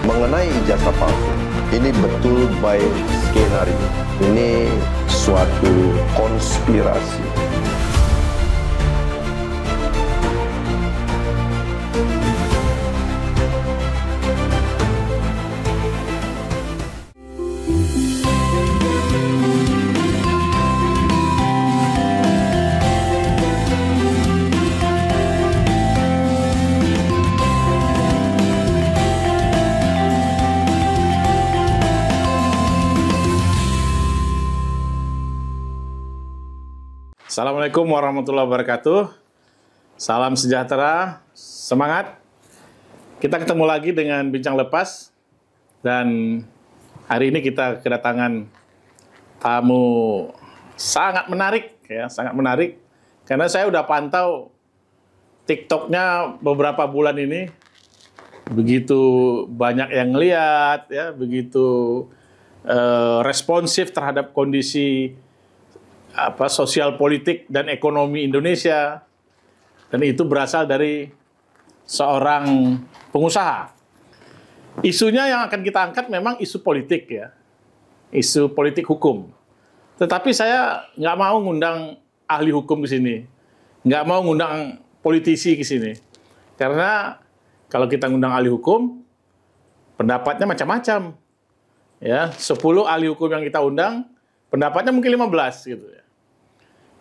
mengenai ijazah palsu, ini betul by skenario. Ini suatu konspirasi. Assalamualaikum warahmatullahi wabarakatuh. Salam sejahtera, semangat. Kita ketemu lagi dengan Bincang Lepas. Dan hari ini kita kedatangan tamu sangat menarik, ya, sangat menarik. Karena saya udah pantau TikToknya beberapa bulan ini. Begitu banyak yang lihat, ya, begitu responsif terhadap kondisi sosial politik dan ekonomi Indonesia, dan itu berasal dari seorang pengusaha. Isunya yang akan kita angkat memang isu politik, ya, isu politik hukum. Tetapi saya nggak mau ngundang ahli hukum ke sini, nggak mau ngundang politisi ke sini, karena kalau kita ngundang ahli hukum, pendapatnya macam-macam. Ya, 10 ahli hukum yang kita undang, pendapatnya mungkin 15 gitu ya.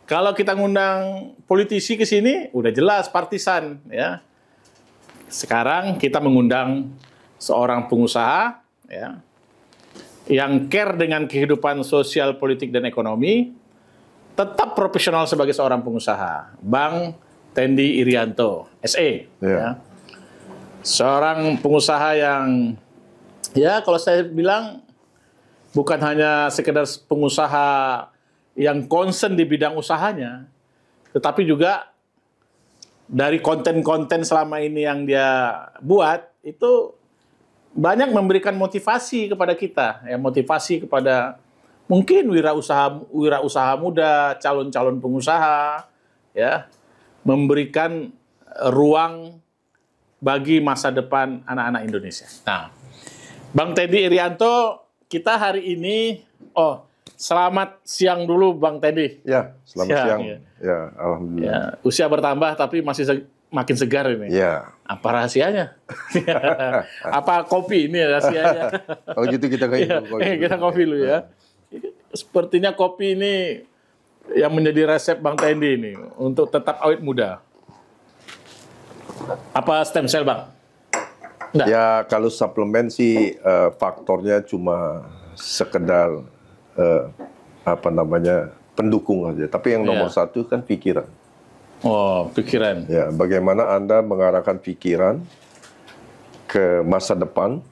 Kalau kita ngundang politisi ke sini, udah jelas partisan, ya. Sekarang kita mengundang seorang pengusaha, ya, yang care dengan kehidupan sosial, politik, dan ekonomi, tetap profesional sebagai seorang pengusaha, Bang Tendi Irianto, SE. Ya. Seorang pengusaha yang, ya, kalau saya bilang, bukan hanya sekedar pengusaha yang concern di bidang usahanya, tetapi juga dari konten-konten selama ini yang dia buat, itu banyak memberikan motivasi kepada kita, ya, motivasi kepada mungkin wirausaha muda, calon-calon pengusaha, ya, memberikan ruang bagi masa depan anak-anak Indonesia. Nah, Bang Tendi Irianto, kita hari ini, selamat siang dulu Bang Tendi. Ya, selamat siang. Ya. Ya, alhamdulillah. Ya, usia bertambah tapi masih makin segar ini. Ya. Apa rahasianya? Apa kopi ini rahasianya? Kalau gitu kita kayak kita kopi dulu, ya. Sepertinya kopi ini yang menjadi resep Bang Tendi ini untuk tetap awet muda. Apa stem cell, Bang? Enggak. Ya, kalau suplemen sih faktornya cuma sekedar pendukung aja. Tapi yang nomor satu kan pikiran. Oh, pikiran. Ya, bagaimana Anda mengarahkan pikiran ke masa depan?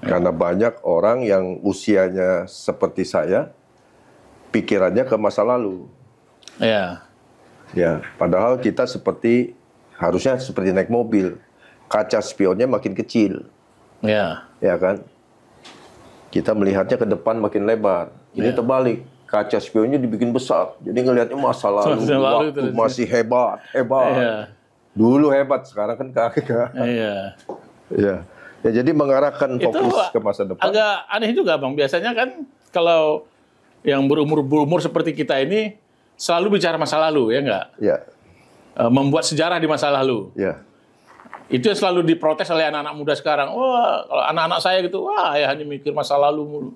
Karena banyak orang yang usianya seperti saya, pikirannya ke masa lalu. Ya. Ya, padahal kita harusnya seperti naik mobil. Kaca spionnya makin kecil. Ya. Ya kan? Kita melihatnya ke depan makin lebar. Ini terbalik. Kaca spionnya dibikin besar. Jadi ngelihatnya masa lalu, waktu masih hebat. Ya. Dulu hebat, sekarang kan kagak. Iya. Ya. Ya, jadi mengarahkan fokus ke masa depan. Agak aneh juga, Bang. Biasanya kan kalau yang berumur seperti kita ini selalu bicara masa lalu, ya enggak? Ya. Membuat sejarah di masa lalu. Ya. Itu yang selalu diprotes oleh anak-anak muda sekarang. Wah, kalau anak-anak saya gitu, wah, ya hanya mikir masa lalu mulu.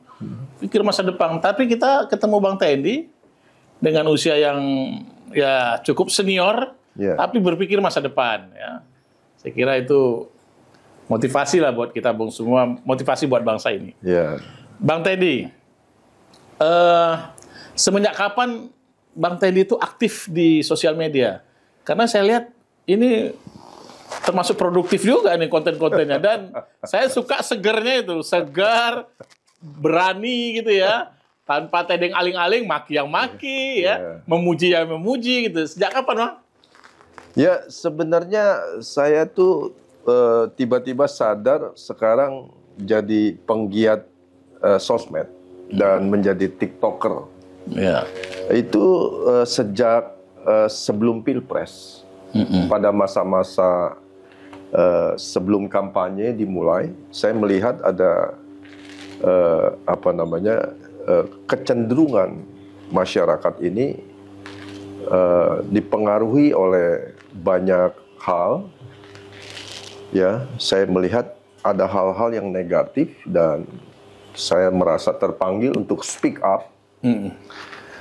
Pikir masa depan. Tapi kita ketemu Bang Tendi dengan usia yang ya cukup senior, tapi berpikir masa depan. Ya. Saya kira itu motivasi lah buat kita Bung semua, motivasi buat bangsa ini. Yeah. Bang Tendi, semenjak kapan Bang Tendi itu aktif di sosial media? Karena saya lihat ini termasuk produktif juga nih konten-kontennya, dan saya suka segernya itu, segar, berani gitu ya, tanpa tedeng aling-aling, maki yang maki, ya, memuji yang memuji gitu. Sejak kapan, Bang? Ya, sebenarnya saya tuh tiba-tiba sadar sekarang jadi penggiat sosmed dan menjadi TikToker. Ya. Itu sejak sebelum Pilpres. Pada masa-masa sebelum kampanye dimulai, saya melihat ada kecenderungan masyarakat ini dipengaruhi oleh banyak hal. Ya, saya melihat ada hal-hal yang negatif dan saya merasa terpanggil untuk speak up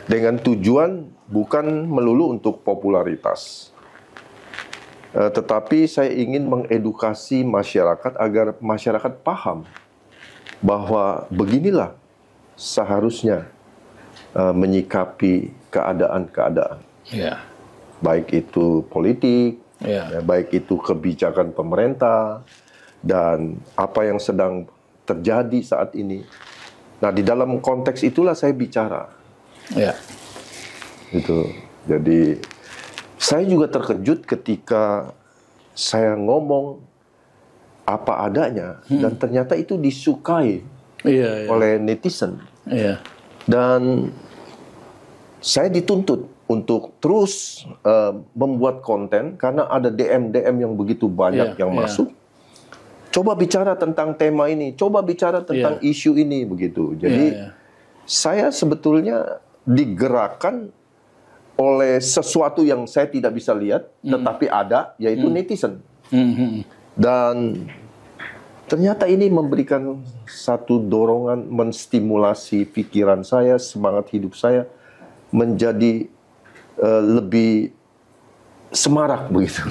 dengan tujuan bukan melulu untuk popularitas. Tetapi saya ingin mengedukasi masyarakat agar masyarakat paham bahwa beginilah seharusnya menyikapi keadaan-keadaan. Yeah. Baik itu politik, baik itu kebijakan pemerintah, dan apa yang sedang terjadi saat ini. Nah, di dalam konteks itulah saya bicara. Yeah. Gitu. Jadi saya juga terkejut ketika saya ngomong apa adanya dan ternyata itu disukai oleh netizen. Dan saya dituntut untuk terus membuat konten karena ada DM yang begitu banyak yang masuk. Coba bicara tentang tema ini, coba bicara tentang isu ini, begitu. Jadi saya sebetulnya digerakkan oleh sesuatu yang saya tidak bisa lihat, tetapi ada, yaitu netizen. Dan ternyata ini memberikan satu dorongan, menstimulasi pikiran saya, semangat hidup saya menjadi lebih semarak begitu.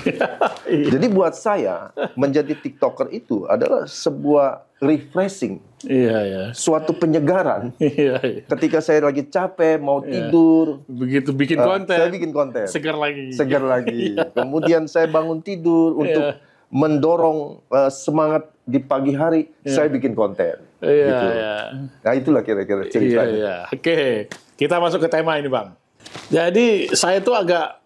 Jadi buat saya menjadi TikToker itu adalah sebuah refreshing, suatu penyegaran. Ketika saya lagi capek mau tidur, begitu bikin konten, saya bikin konten, segar lagi. Kemudian saya bangun tidur untuk mendorong semangat di pagi hari, saya bikin konten. Gitu. Nah, itulah kira-kira ceritanya. Oke, kita masuk ke tema ini, Bang. Jadi saya tuh agak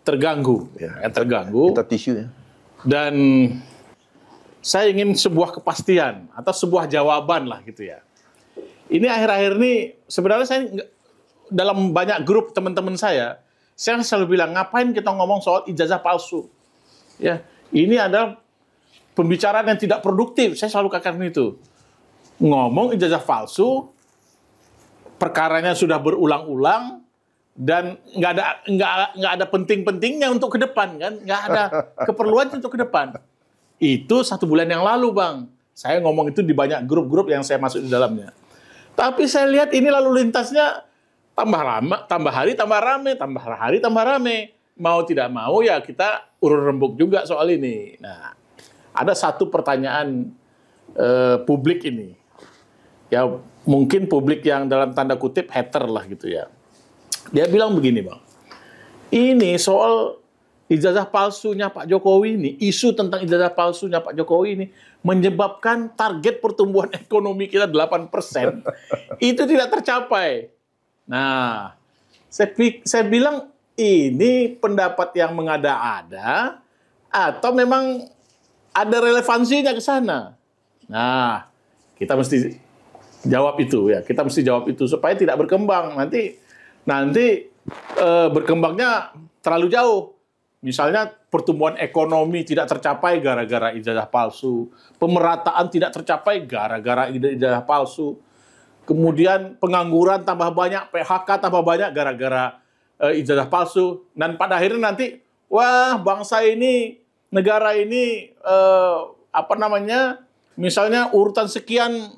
terganggu. Kita tisu ya. Dan saya ingin sebuah kepastian atau sebuah jawaban lah gitu ya. Ini akhir-akhir ini sebenarnya saya dalam banyak grup teman-teman saya selalu bilang, ngapain kita ngomong soal ijazah palsu? Ya, ini adalah pembicaraan yang tidak produktif. Saya selalu katakan itu. Ngomong ijazah palsu, perkaranya sudah berulang-ulang dan nggak ada penting-pentingnya untuk ke depan, kan? Nggak ada keperluan untuk ke depan. Itu 1 bulan yang lalu, Bang. Saya ngomong itu di banyak grup-grup yang saya masuk di dalamnya. Tapi saya lihat ini lalu lintasnya tambah lama, tambah hari tambah rame, tambah hari tambah rame. Mau tidak mau ya kita urun rembuk juga soal ini. Nah, ada satu pertanyaan publik ini. Ya mungkin publik yang dalam tanda kutip hater lah gitu ya. Dia bilang begini, Bang. Ini soal ijazah palsunya Pak Jokowi ini, isu tentang ijazah palsunya Pak Jokowi ini menyebabkan target pertumbuhan ekonomi kita 8% itu tidak tercapai. Nah, saya bilang ini pendapat yang mengada-ada atau memang ada relevansinya ke sana. Nah, kita mesti jawab itu ya. Kita mesti jawab itu supaya tidak berkembang. Nanti berkembangnya terlalu jauh. Misalnya pertumbuhan ekonomi tidak tercapai gara-gara ijazah palsu. Pemerataan tidak tercapai gara-gara ijazah palsu. Kemudian pengangguran tambah banyak, PHK tambah banyak gara-gara ijazah palsu. Dan pada akhirnya nanti, wah bangsa ini, negara ini, misalnya urutan sekian,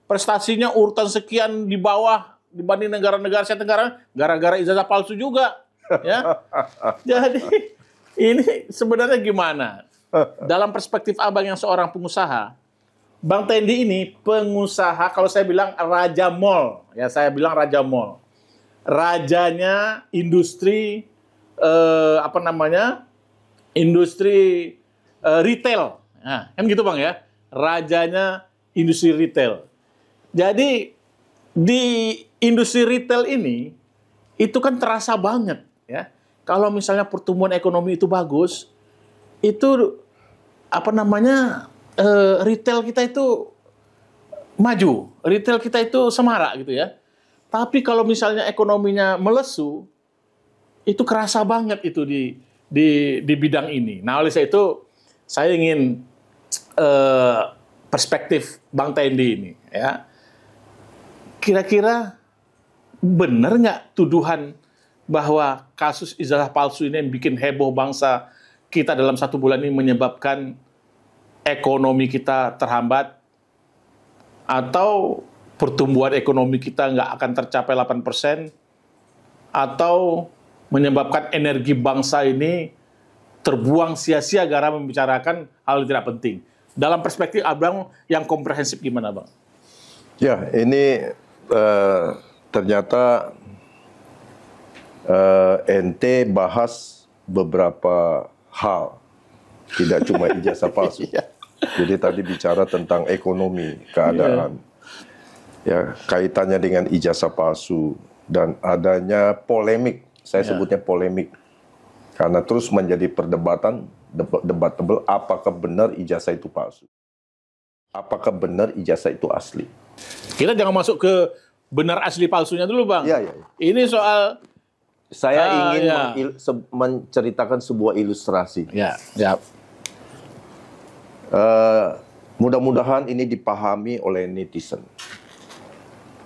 prestasinya urutan sekian di bawah dibanding negara-negara Asia Tenggara, gara-gara ijazah palsu juga. Ya. Jadi ini sebenarnya gimana? Dalam perspektif Abang yang seorang pengusaha, Bang Tendi ini pengusaha, kalau saya bilang raja mall, ya saya bilang raja mall. Rajanya industri industri retail. Nah, kan gitu Bang ya. Rajanya industri retail. Jadi di industri retail ini itu kan terasa banget ya. Kalau misalnya pertumbuhan ekonomi itu bagus, itu retail kita itu maju, retail kita itu semarak gitu ya. Tapi kalau misalnya ekonominya melesu, itu kerasa banget itu di bidang ini. Nah, oleh sebab itu saya ingin perspektif Bang Tendi ini, ya. Kira-kira benar nggak tuduhan bahwa kasus ijazah palsu ini yang bikin heboh bangsa kita dalam 1 bulan ini menyebabkan ekonomi kita terhambat, atau pertumbuhan ekonomi kita nggak akan tercapai 8%, atau menyebabkan energi bangsa ini terbuang sia-sia gara membicarakan hal yang tidak penting. Dalam perspektif Abang yang komprehensif gimana, Bang? Ya, ini ternyata ente bahas beberapa hal, tidak cuma ijazah palsu. Jadi tadi bicara tentang ekonomi, keadaan, ya kaitannya dengan ijazah palsu dan adanya polemik. Saya sebutnya polemik karena terus menjadi perdebatan, debatable, apakah benar ijazah itu palsu, apakah benar ijazah itu asli. Kita jangan masuk ke benar asli palsunya dulu, Bang. Ya. Ini soal saya ingin menceritakan sebuah ilustrasi. Mudah-mudahan ini dipahami oleh netizen.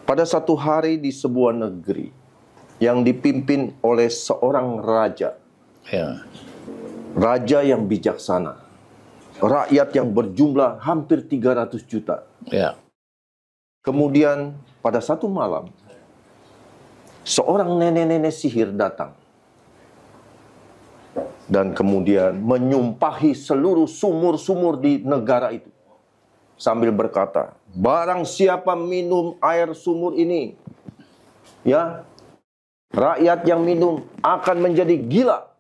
Pada satu hari di sebuah negeri yang dipimpin oleh seorang raja, raja yang bijaksana, rakyat yang berjumlah hampir 300 juta. Kemudian pada satu malam, seorang nenek-nenek sihir datang dan kemudian menyumpahi seluruh sumur-sumur di negara itu sambil berkata, barang siapa minum air sumur ini, ya, rakyat yang minum akan menjadi gila.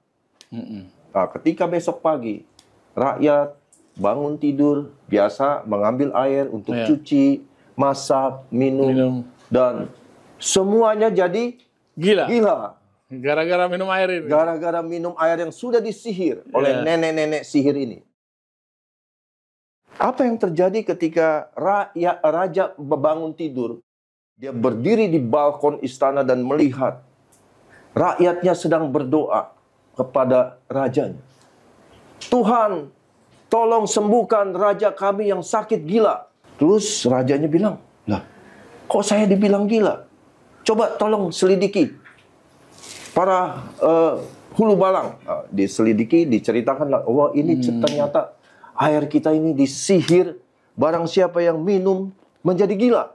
Nah, ketika besok pagi rakyat bangun tidur biasa mengambil air untuk cuci, masak, minum, dan semuanya jadi gila. Gara-gara minum air ini. Gara-gara minum air yang sudah disihir oleh nenek-nenek sihir ini. Apa yang terjadi ketika raja bangun tidur? Dia berdiri di balkon istana dan melihat rakyatnya sedang berdoa kepada rajanya. Tuhan, tolong sembuhkan raja kami yang sakit gila. Terus rajanya bilang, lah, kok saya dibilang gila? Coba tolong selidiki. Para hulu balang diselidiki, diceritakan, wah ini ternyata air kita ini disihir, barang siapa yang minum menjadi gila.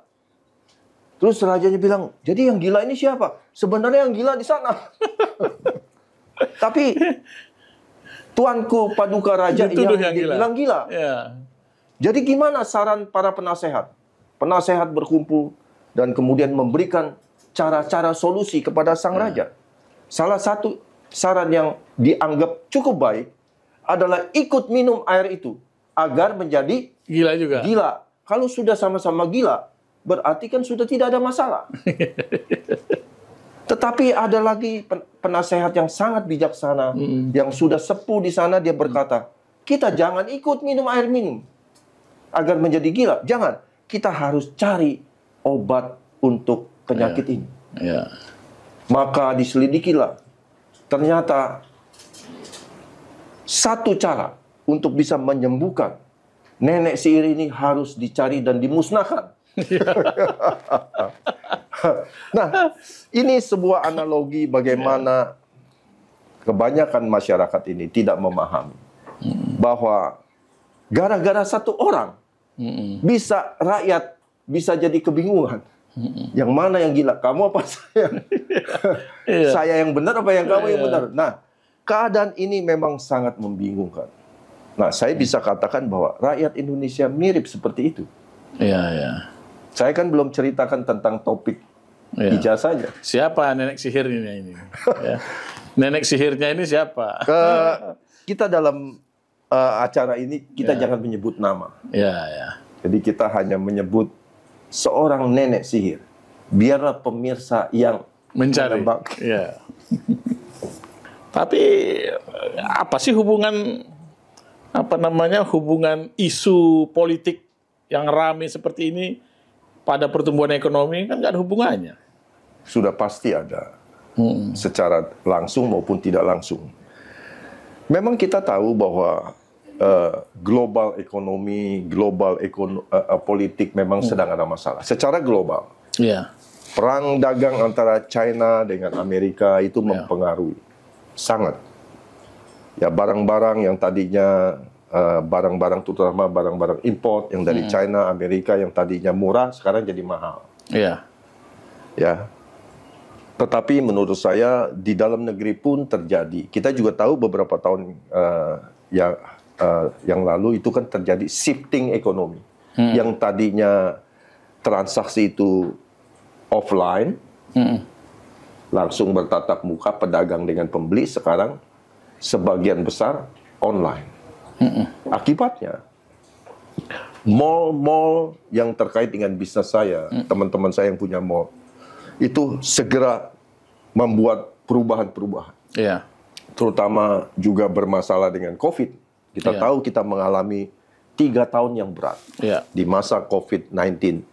Terus rajanya bilang, jadi yang gila ini siapa? Sebenarnya yang gila di sana. Tapi tuanku paduka raja yang dibilang gila. Jadi gimana saran para penasehat? Penasehat berkumpul dan kemudian memberikan cara-cara solusi kepada sang raja. Salah satu saran yang dianggap cukup baik adalah ikut minum air itu agar menjadi gila juga. Gila. Kalau sudah sama-sama gila, berarti kan sudah tidak ada masalah. Tetapi ada lagi penasehat yang sangat bijaksana, yang sudah sepuh di sana, dia berkata, kita jangan ikut minum air minum agar menjadi gila. Jangan. Kita harus cari obat untuk penyakit ini. Maka diselidikilah. Ternyata satu cara untuk bisa menyembuhkan nenek sihir ini harus dicari dan dimusnahkan. Nah, ini sebuah analogi bagaimana kebanyakan masyarakat ini tidak memahami bahwa gara-gara satu orang bisa rakyat bisa jadi kebingungan. Yang mana yang gila? Kamu apa saya? Saya yang benar apa yang kamu yang benar? Nah, keadaan ini memang sangat membingungkan. Nah, saya bisa katakan bahwa rakyat Indonesia mirip seperti itu. Saya kan belum ceritakan tentang topik ijazahnya. Siapa nenek sihirnya ini? Nenek sihirnya ini siapa? Kita dalam acara ini kita jangan menyebut nama. Jadi kita hanya menyebut seorang nenek sihir. Biarlah pemirsa yang mencari. Tapi apa sih hubungan hubungan isu politik yang ramai seperti ini pada pertumbuhan ekonomi? Kan nggak ada hubungannya. Sudah pasti ada. Secara langsung maupun tidak langsung. Memang kita tahu bahwa global ekonomi, politik memang sedang ada masalah. Secara global, perang dagang antara China dengan Amerika itu mempengaruhi sangat. Ya, barang-barang yang tadinya barang-barang terutama barang-barang import yang dari China, Amerika yang tadinya murah sekarang jadi mahal. Ya. Tetapi menurut saya di dalam negeri pun terjadi. Kita juga tahu beberapa tahun yang lalu itu kan terjadi shifting ekonomi. Yang tadinya transaksi itu offline, langsung bertatap muka pedagang dengan pembeli, sekarang sebagian besar online. Akibatnya, mall-mall yang terkait dengan bisnis saya, teman-teman saya yang punya mall, itu segera membuat perubahan-perubahan. Terutama juga bermasalah dengan COVID. Kita tahu kita mengalami 3 tahun yang berat di masa COVID-19.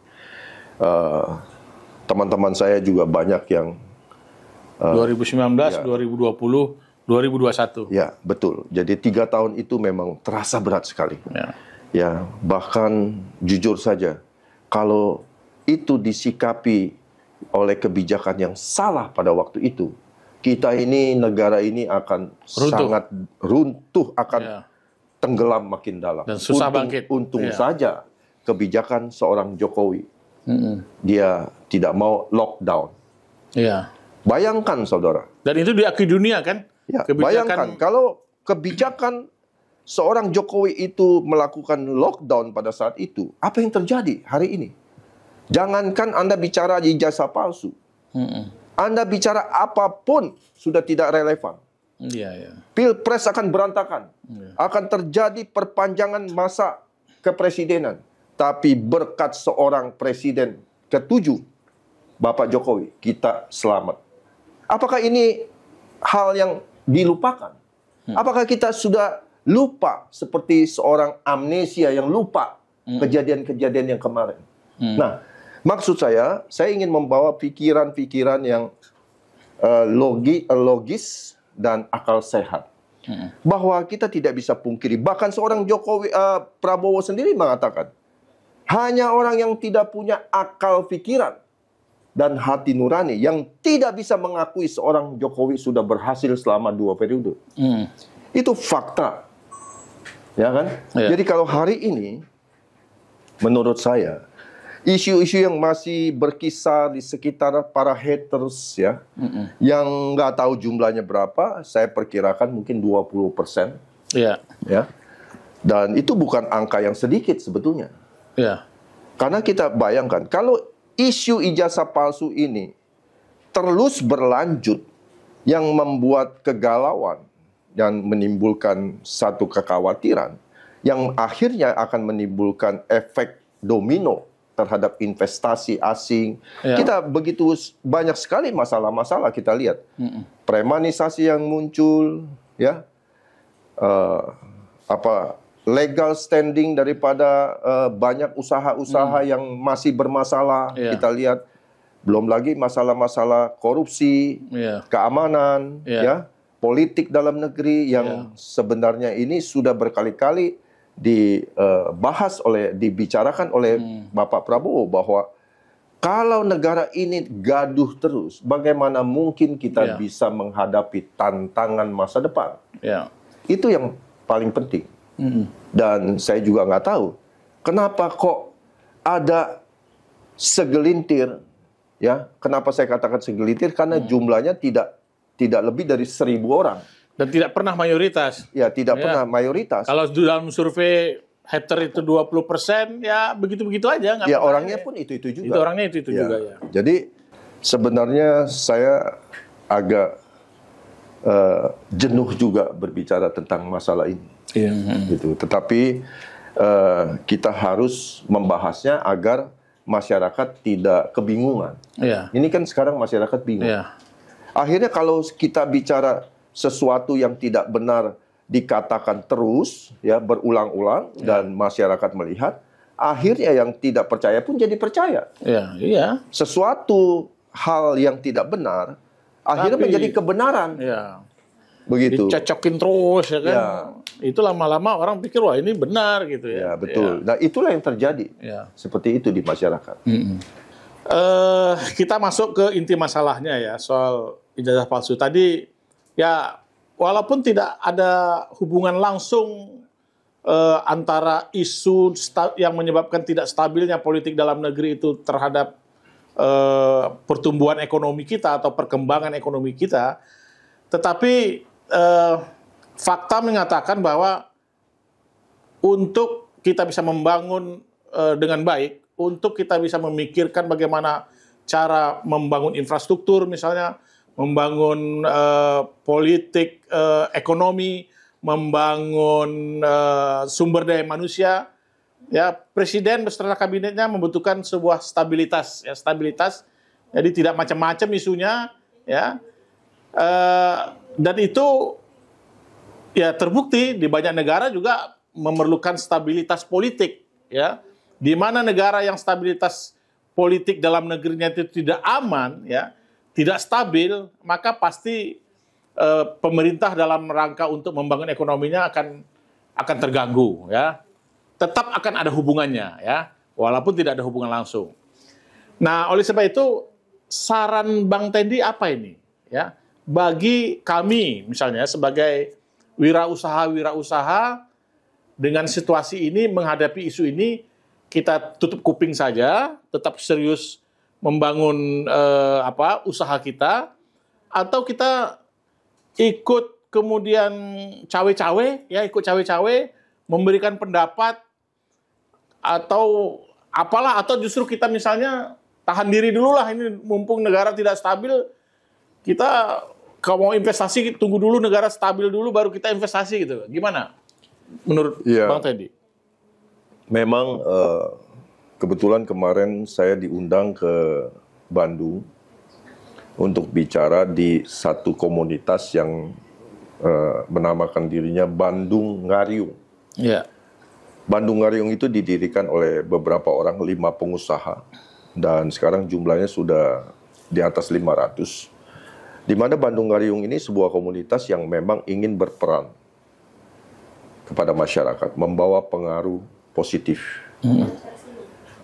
Teman-teman saya juga banyak yang 2019, 2020, 2021. Ya, betul. Jadi 3 tahun itu memang terasa berat sekali. Ya, bahkan jujur saja, kalau itu disikapi oleh kebijakan yang salah pada waktu itu, kita ini, negara ini akan sangat runtuh, akan tenggelam makin dalam. Dan susah bangkit. Untung saja kebijakan seorang Jokowi. Dia tidak mau lockdown. Bayangkan, saudara. Dan itu diakui dunia kan? Ya, bayangkan kalau kebijakan seorang Jokowi itu melakukan lockdown pada saat itu, apa yang terjadi hari ini? Jangankan Anda bicara ijazah palsu, Anda bicara apapun sudah tidak relevan. Pilpres akan berantakan, akan terjadi perpanjangan masa kepresidenan. Tapi berkat seorang presiden ke-7, Bapak Jokowi, kita selamat. Apakah ini hal yang dilupakan? Apakah kita sudah lupa seperti seorang amnesia yang lupa kejadian-kejadian yang kemarin? Nah, maksud saya ingin membawa pikiran-pikiran yang logis dan akal sehat. Bahwa kita tidak bisa pungkiri. Bahkan seorang Prabowo sendiri mengatakan, hanya orang yang tidak punya akal pikiran dan hati nurani yang tidak bisa mengakui seorang Jokowi sudah berhasil selama 2 periode. Itu fakta. Ya kan? Jadi kalau hari ini, menurut saya, isu-isu yang masih berkisar di sekitar para haters, ya, yang nggak tahu jumlahnya berapa, saya perkirakan mungkin 20%. Ya. Dan itu bukan angka yang sedikit sebetulnya. Karena kita bayangkan, kalau isu ijazah palsu ini terus berlanjut, yang membuat kegalauan dan menimbulkan satu kekhawatiran, yang akhirnya akan menimbulkan efek domino terhadap investasi asing. Kita begitu banyak sekali masalah-masalah kita lihat. Premanisasi yang muncul, ya, legal standing daripada banyak usaha-usaha yang masih bermasalah. Kita lihat, belum lagi masalah-masalah korupsi, keamanan, ya, politik dalam negeri yang sebenarnya ini sudah berkali-kali dibicarakan oleh Bapak Prabowo, bahwa kalau negara ini gaduh terus, bagaimana mungkin kita bisa menghadapi tantangan masa depan? Itu yang paling penting. Dan saya juga nggak tahu kenapa kok ada segelintir, ya. Kenapa saya katakan segelintir? Karena jumlahnya tidak lebih dari 1.000 orang. Dan tidak pernah mayoritas. Ya, tidak pernah mayoritas. Kalau dalam survei hater itu 20%, ya begitu-begitu aja. Ya, orangnya pun itu-itu juga. Itu orangnya itu-itu juga, ya. Jadi sebenarnya saya agak jenuh juga berbicara tentang masalah ini. Gitu. Tetapi kita harus membahasnya agar masyarakat tidak kebingungan. Ini kan sekarang masyarakat bingung. Akhirnya kalau kita bicara sesuatu yang tidak benar dikatakan terus, ya, berulang-ulang, dan masyarakat melihat, akhirnya yang tidak percaya pun jadi percaya. Sesuatu hal yang tidak benar akhirnya menjadi kebenaran. Begitu. Dicocokin terus ya kan. Ya. Itu lama-lama orang pikir wah ini benar gitu ya. Ya, betul. Nah, itulah yang terjadi. Ya. Seperti itu di masyarakat. Kita masuk ke inti masalahnya ya, soal ijazah palsu tadi. Ya, walaupun tidak ada hubungan langsung antara isu yang menyebabkan tidak stabilnya politik dalam negeri itu terhadap pertumbuhan ekonomi kita atau perkembangan ekonomi kita, tetapi fakta mengatakan bahwa untuk kita bisa membangun dengan baik, untuk kita bisa memikirkan bagaimana cara membangun infrastruktur, misalnya membangun politik ekonomi, membangun sumber daya manusia, ya presiden beserta kabinetnya membutuhkan sebuah stabilitas, ya stabilitas. Jadi tidak macam-macam isunya, ya. Dan itu ya terbukti di banyak negara juga memerlukan stabilitas politik, ya. Di mana negara yang stabilitas politik dalam negerinya itu tidak aman, ya, tidak stabil, maka pasti pemerintah dalam rangka untuk membangun ekonominya akan terganggu, ya. Tetap akan ada hubungannya, ya, walaupun tidak ada hubungan langsung. Nah, oleh sebab itu saran Bang Tendi apa ini, ya, bagi kami misalnya sebagai wirausaha dengan situasi ini, menghadapi isu ini, kita tutup kuping saja, tetap serius membangun usaha kita, atau kita ikut kemudian cawe-cawe, ya, ikut cawe-cawe, memberikan pendapat, atau apalah, atau justru kita misalnya tahan diri dulu lah, ini mumpung negara tidak stabil, kita kalau mau investasi tunggu dulu negara stabil dulu baru kita investasi gitu. Gimana menurut Bang Tendi? Memang kebetulan kemarin saya diundang ke Bandung untuk bicara di satu komunitas yang menamakan dirinya Bandung Ngariung. Ya. Bandung Ngariung itu didirikan oleh beberapa orang, 5 pengusaha, dan sekarang jumlahnya sudah di atas 500. Di mana Bandung Ngariung ini sebuah komunitas yang memang ingin berperan kepada masyarakat, membawa pengaruh positif.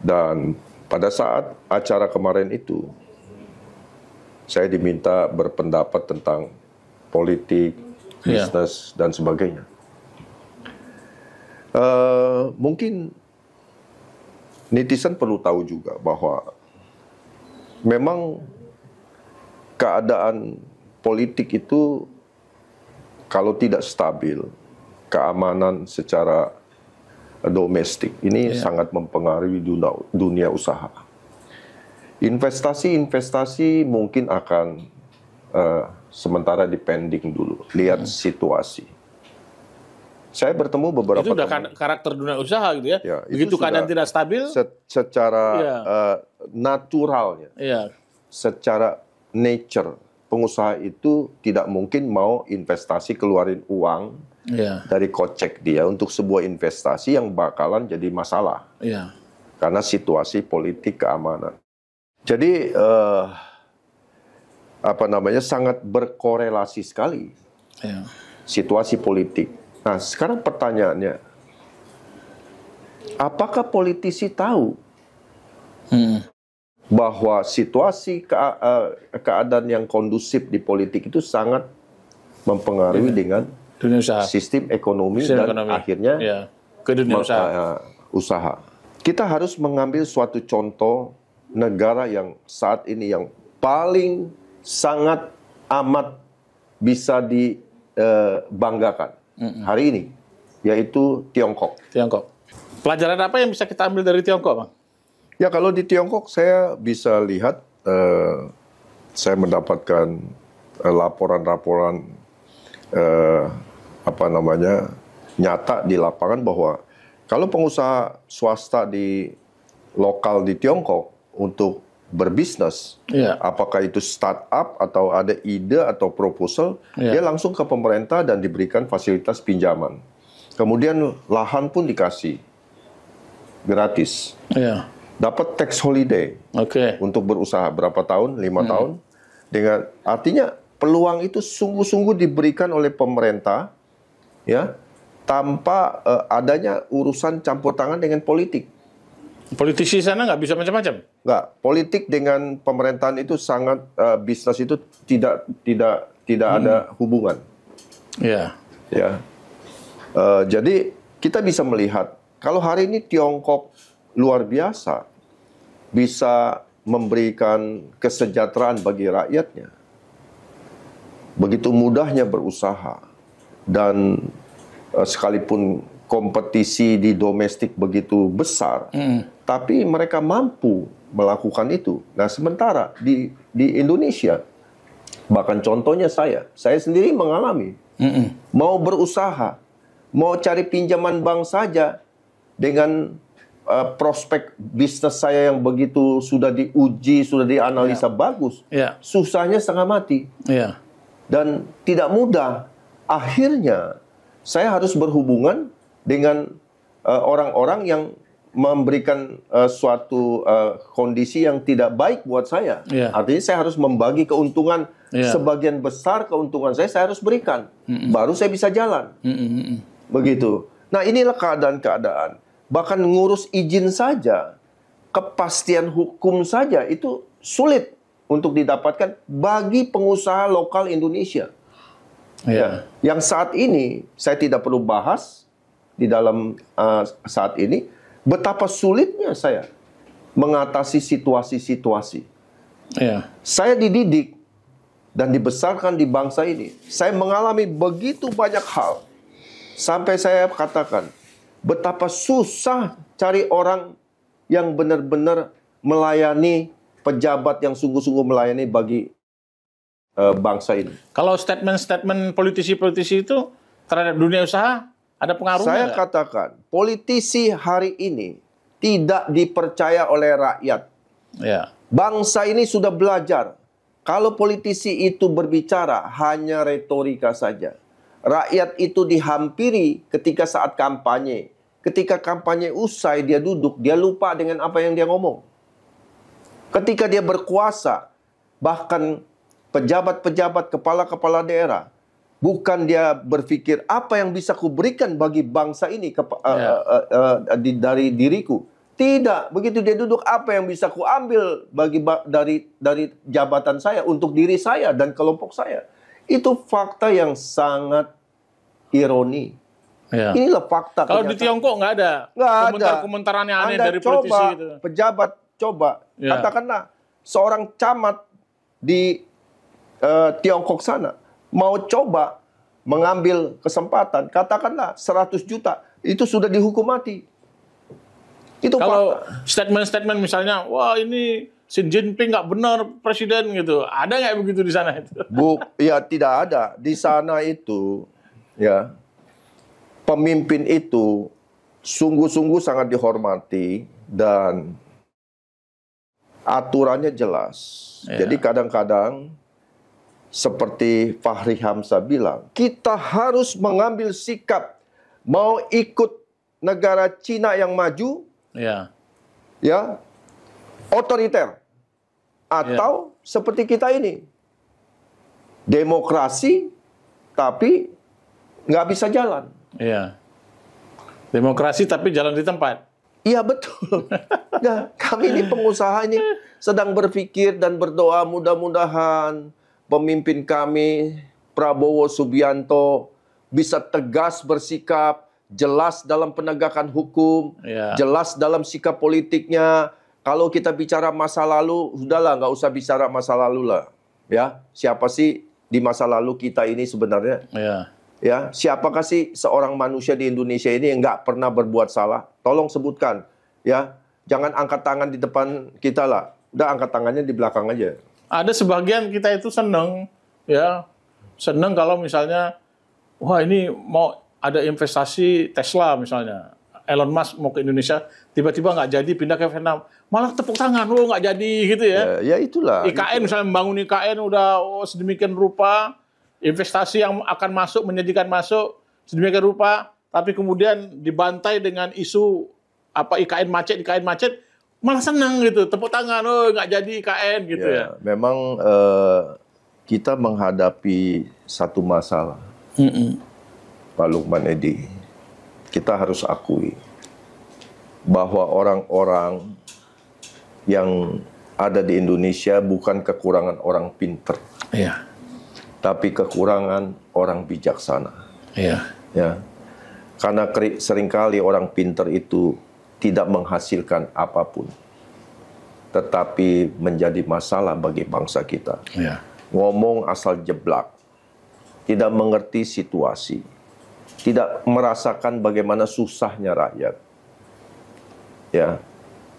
Dan pada saat acara kemarin itu, saya diminta berpendapat tentang politik, bisnis, dan sebagainya. Mungkin netizen perlu tahu juga bahwa memang keadaan politik itu kalau tidak stabil, keamanan secara domestik ini sangat mempengaruhi dunia usaha. Investasi mungkin akan sementara dipending dulu, lihat situasi. Saya bertemu beberapa itu udah karakter dunia usaha gitu ya. Begitu keadaan tidak stabil, secara naturalnya, secara nature, pengusaha itu tidak mungkin mau investasi keluarin uang dari kocek dia untuk sebuah investasi yang bakalan jadi masalah. Karena situasi politik keamanan. Jadi sangat berkorelasi sekali situasi politik. Nah, sekarang pertanyaannya, apakah politisi tahu bahwa situasi keadaan yang kondusif di politik itu sangat mempengaruhi dengan sistem ekonomi dan akhirnya ke dunia usaha. Kita harus mengambil suatu contoh negara yang saat ini yang paling sangat amat bisa dibanggakan hari ini, yaitu Tiongkok. Pelajaran apa yang bisa kita ambil dari Tiongkok, Bang? Ya, kalau di Tiongkok saya bisa lihat, saya mendapatkan laporan-laporan nyata di lapangan bahwa kalau pengusaha swasta di lokal di Tiongkok untuk berbisnis, apakah itu startup atau ada ide atau proposal, dia langsung ke pemerintah dan diberikan fasilitas pinjaman. Kemudian lahan pun dikasih gratis. Dapat tax holiday untuk berusaha berapa tahun, 5 tahun. Dengan artinya peluang itu sungguh-sungguh diberikan oleh pemerintah, ya, tanpa adanya urusan campur tangan dengan politik. Politisi sana nggak bisa macam-macam? Nggak, politik dengan pemerintahan itu sangat bisnis itu tidak ada hubungan. Ya. Ya. Jadi kita bisa melihat kalau hari ini Tiongkok luar biasa bisa memberikan kesejahteraan bagi rakyatnya. Begitu mudahnya berusaha dan sekalipun kompetisi di domestik begitu besar, tapi mereka mampu melakukan itu. Nah, sementara di Indonesia, bahkan contohnya saya sendiri mengalami, mau berusaha, mau cari pinjaman bank saja dengan prospek bisnis saya yang begitu sudah diuji, sudah dianalisa bagus, susahnya setengah mati, dan tidak mudah. Akhirnya saya harus berhubungan dengan orang-orang yang memberikan suatu kondisi yang tidak baik buat saya. Artinya saya harus membagi keuntungan, sebagian besar keuntungan saya harus berikan. Baru saya bisa jalan. Begitu. Nah, inilah keadaan-keadaan. Bahkan ngurus izin saja, kepastian hukum saja, itu sulit untuk didapatkan bagi pengusaha lokal Indonesia. Yang saat ini, saya tidak perlu bahas di dalam saat ini, betapa sulitnya saya mengatasi situasi-situasi. Saya dididik dan dibesarkan di bangsa ini. Saya mengalami begitu banyak hal. Sampai saya katakan, betapa susah cari orang yang benar-benar melayani, pejabat yang sungguh-sungguh melayani bagi bangsa ini. Kalau statement-statement politisi-politisi itu terhadap dunia usaha, ada pengaruhnya? Saya katakan, politisi hari ini tidak dipercaya oleh rakyat. Bangsa ini sudah belajar. Kalau politisi itu berbicara, hanya retorika saja. Rakyat itu dihampiri ketika saat kampanye. Ketika kampanye usai, dia duduk, dia lupa dengan apa yang dia ngomong. Ketika dia berkuasa, bahkan pejabat-pejabat, kepala-kepala daerah, bukan dia berpikir apa yang bisa kuberikan bagi bangsa ini dari diriku. Tidak, begitu dia duduk, apa yang bisa kuambil dari jabatan saya untuk diri saya dan kelompok saya. Itu fakta yang sangat ironi. Inilah fakta. Kalau di Tiongkok nggak ada komentar-komentar aneh dari politisi gitu. Pejabat coba, katakanlah seorang camat di Tiongkok sana mau coba mengambil kesempatan, katakanlah 100 juta, itu sudah dihukum mati. Itu kalau fakta. Statement-statement misalnya, wah ini Xi Jinping nggak benar presiden gitu, ada nggak begitu di sana itu? Ya tidak ada. Di sana itu, ya, pemimpin itu sungguh-sungguh sangat dihormati dan aturannya jelas. Jadi kadang-kadang seperti Fahri Hamzah bilang, kita harus mengambil sikap mau ikut negara Cina yang maju, ya, otoriter, atau seperti kita ini, demokrasi tapi nggak bisa jalan. Demokrasi tapi jalan di tempat. Iya betul. Nah, kami ini pengusaha ini sedang berpikir dan berdoa mudah-mudahan pemimpin kami Prabowo Subianto bisa tegas bersikap, jelas dalam penegakan hukum, jelas dalam sikap politiknya. Kalau kita bicara masa lalu, sudahlah nggak usah bicara masa lalu lah. Ya, siapa sih di masa lalu kita ini sebenarnya? Ya, siapakah sih seorang manusia di Indonesia ini yang nggak pernah berbuat salah? Tolong sebutkan, ya. Jangan angkat tangan di depan kita lah. Udah angkat tangannya di belakang aja. Ada sebagian kita itu seneng, ya, seneng kalau misalnya, wah ini mau ada investasi Tesla misalnya, Elon Musk mau ke Indonesia, tiba-tiba nggak jadi pindah ke Vietnam, malah tepuk tangan, nggak jadi gitu ya. Ya itulah. IKN misalnya membangun IKN udah sedemikian rupa, investasi yang akan masuk, menjanjikan masuk sedemikian rupa, tapi kemudian dibantai dengan isu apa IKN macet, malah senang gitu, tepuk tangan, nggak jadi IKN gitu ya. Memang kita menghadapi satu masalah, Pak Lukman Edi. Kita harus akui bahwa orang-orang yang ada di Indonesia bukan kekurangan orang pinter, tapi kekurangan orang bijaksana. Ya, karena seringkali orang pinter itu tidak menghasilkan apapun, tetapi menjadi masalah bagi bangsa kita. Ngomong asal jeblak, tidak mengerti situasi, tidak merasakan bagaimana susahnya rakyat. Ya,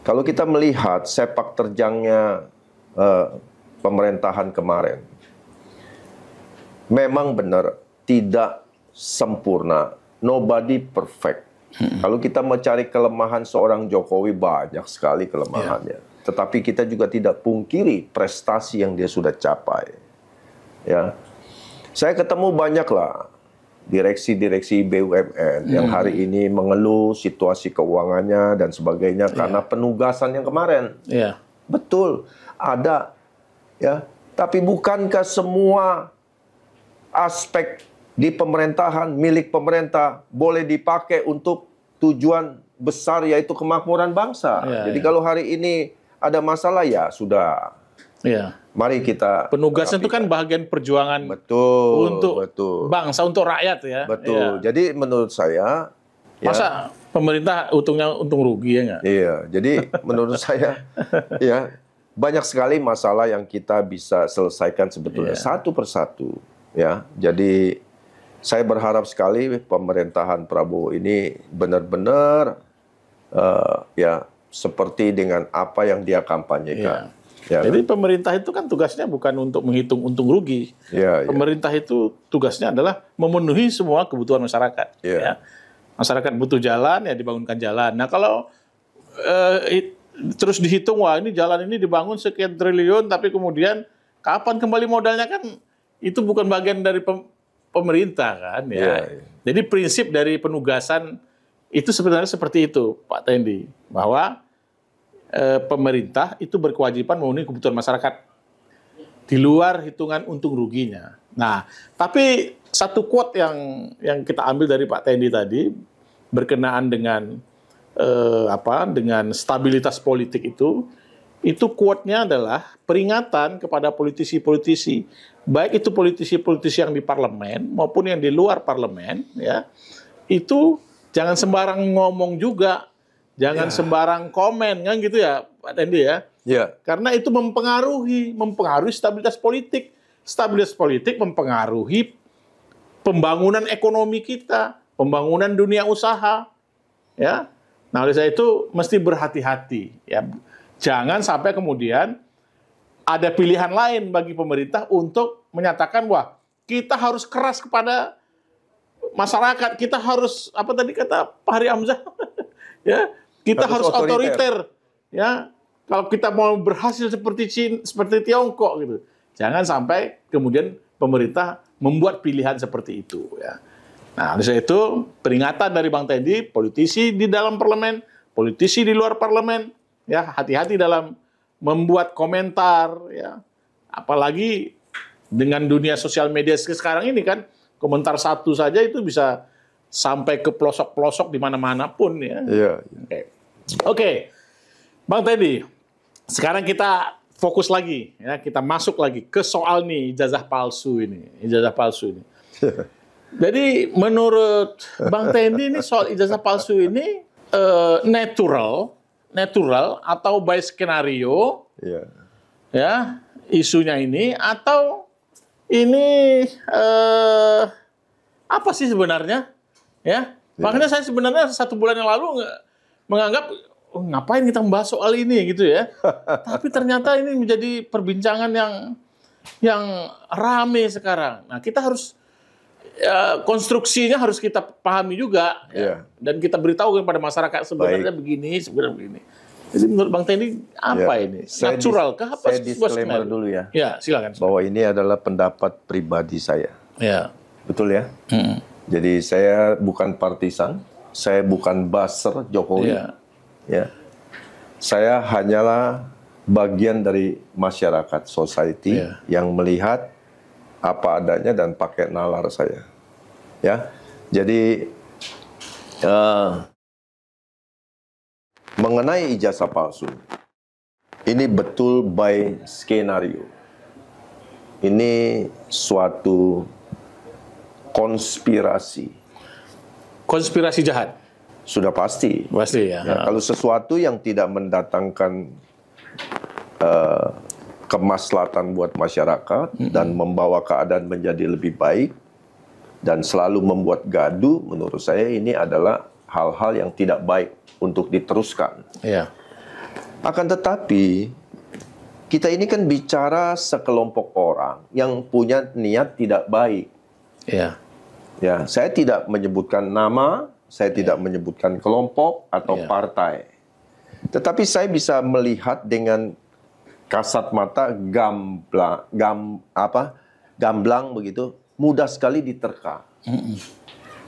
kalau kita melihat sepak terjangnya pemerintahan kemarin, memang benar tidak sempurna, nobody perfect. Kalau kita mencari kelemahan seorang Jokowi, banyak sekali kelemahannya. Tetapi kita juga tidak pungkiri prestasi yang dia sudah capai. Ya, saya ketemu banyaklah direksi-direksi BUMN yang hari ini mengeluh situasi keuangannya dan sebagainya karena penugasan yang kemarin. Betul, ada. Ya, tapi bukankah semua aspek di pemerintahan, milik pemerintah, boleh dipakai untuk tujuan besar, yaitu kemakmuran bangsa. Jadi kalau hari ini ada masalah, ya sudah. Mari kita... Penugasan itu kan bagian perjuangan untuk bangsa, untuk rakyat ya. Jadi menurut saya... Masa pemerintah untungnya untung rugi ya nggak? Iya, jadi menurut saya ya banyak sekali masalah yang kita bisa selesaikan sebetulnya satu persatu. Ya, jadi saya berharap sekali pemerintahan Prabowo ini benar-benar ya seperti dengan apa yang dia kampanyekan. Jadi pemerintah itu kan tugasnya bukan untuk menghitung untung rugi. Pemerintah itu tugasnya adalah memenuhi semua kebutuhan masyarakat. Ya. Masyarakat butuh jalan, ya dibangunkan jalan. Nah kalau terus dihitung, wah ini jalan ini dibangun sekian triliun, tapi kemudian kapan kembali modalnya, kan itu bukan bagian dari pemerintah kan ya. Jadi prinsip dari penugasan itu sebenarnya seperti itu, Pak Tendi, bahwa pemerintah itu berkewajiban memenuhi kebutuhan masyarakat di luar hitungan untung ruginya. Nah, tapi satu quote yang kita ambil dari Pak Tendi tadi berkenaan dengan dengan stabilitas politik itu quote-nya adalah peringatan kepada politisi-politisi, baik itu politisi-politisi yang di parlemen maupun yang di luar parlemen, ya, itu jangan sembarang ngomong juga, jangan sembarang komen, kan gitu ya, Pak Tendi ya. Karena itu mempengaruhi stabilitas politik. Stabilitas politik mempengaruhi pembangunan ekonomi kita, pembangunan dunia usaha, ya. Nah, oleh sebab itu mesti berhati-hati, ya. Jangan sampai kemudian ada pilihan lain bagi pemerintah untuk menyatakan, wah, kita harus keras kepada masyarakat, kita harus, apa tadi kata Pak Hari Hamzah, ya, kita harus otoriter, ya. Kalau kita mau berhasil seperti Tiongkok gitu, jangan sampai kemudian pemerintah membuat pilihan seperti itu, ya. Nah, oleh sebab itu peringatan dari Bang Tendi, politisi di dalam parlemen, politisi di luar parlemen, ya, hati-hati dalam membuat komentar, ya. Apalagi dengan dunia sosial media sekarang ini kan, komentar satu saja itu bisa sampai ke pelosok-pelosok di mana-mana pun, ya. Oke. Bang Tendi, sekarang kita fokus lagi, ya, kita masuk lagi ke soal nih ijazah palsu ini. Jadi menurut Bang Tendi ini soal ijazah palsu ini natural atau by skenario, ya, isunya ini, atau ini apa sih sebenarnya, ya? Makanya saya sebenarnya 1 bulan yang lalu menganggap ngapain kita membahas soal ini gitu ya. Tapi ternyata ini menjadi perbincangan yang rame sekarang. Nah, kita harus konstruksinya harus kita pahami juga, ya. Dan kita beritahu kepada masyarakat sebenarnya begini. Jadi menurut Bang Tendi apa ini? Natural kah? Saya disclaimer dulu ya. Ya, silakan. Bahwa ini adalah pendapat pribadi saya. Ya. Betul ya? Jadi saya bukan partisan, saya bukan buzzer Jokowi. Ya. Saya hanyalah bagian dari masyarakat, society yang melihat apa adanya dan pakai nalar saya. Ya, jadi mengenai ijazah palsu, ini betul by skenario. Ini suatu konspirasi. Konspirasi jahat? Sudah pasti. Pasti ya. Kalau sesuatu yang tidak mendatangkan kemaslahatan buat masyarakat dan membawa keadaan menjadi lebih baik dan selalu membuat gaduh, menurut saya ini adalah hal-hal yang tidak baik untuk diteruskan. Ya. Akan tetapi kita ini kan bicara sekelompok orang yang punya niat tidak baik. Ya. Ya, saya tidak menyebutkan nama, saya tidak menyebutkan kelompok atau partai. Tetapi saya bisa melihat dengan kasat mata gamblang begitu, mudah sekali diterka.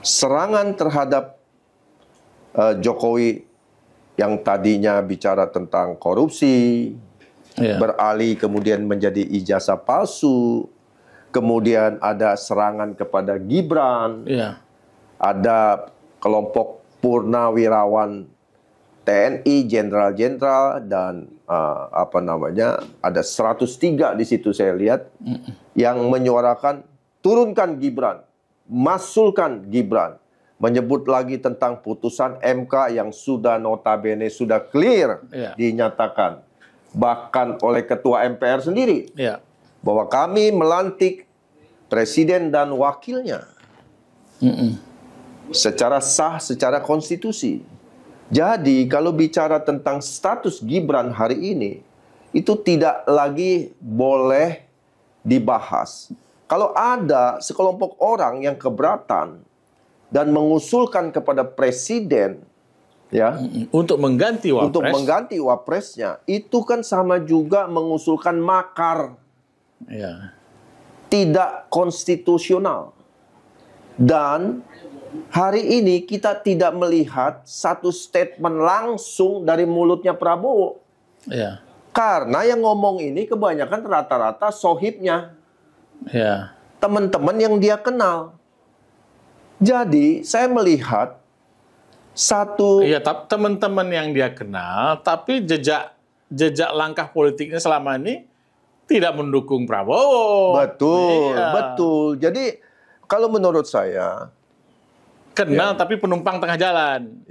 Serangan terhadap Jokowi yang tadinya bicara tentang korupsi, beralih kemudian menjadi ijazah palsu, kemudian ada serangan kepada Gibran, ada kelompok purnawirawan TNI, jenderal-jenderal, dan ada 103 di situ saya lihat, yang menyuarakan turunkan Gibran, masulkan Gibran, menyebut lagi tentang putusan MK yang sudah notabene sudah clear dinyatakan, bahkan oleh Ketua MPR sendiri, bahwa kami melantik presiden dan wakilnya secara sah, secara konstitusi. Jadi kalau bicara tentang status Gibran hari ini, itu tidak lagi boleh dibahas. Kalau ada sekelompok orang yang keberatan dan mengusulkan kepada presiden, untuk mengganti wapresnya, itu kan sama juga mengusulkan makar, tidak konstitusional. Dan hari ini kita tidak melihat satu statement langsung dari mulutnya Prabowo. Karena yang ngomong ini kebanyakan rata-rata sohibnya, teman-teman yang dia kenal. Jadi saya melihat satu... teman-teman yang dia kenal, tapi jejak langkah politiknya selama ini tidak mendukung Prabowo. Betul. Jadi kalau menurut saya, kenal tapi penumpang tengah jalan.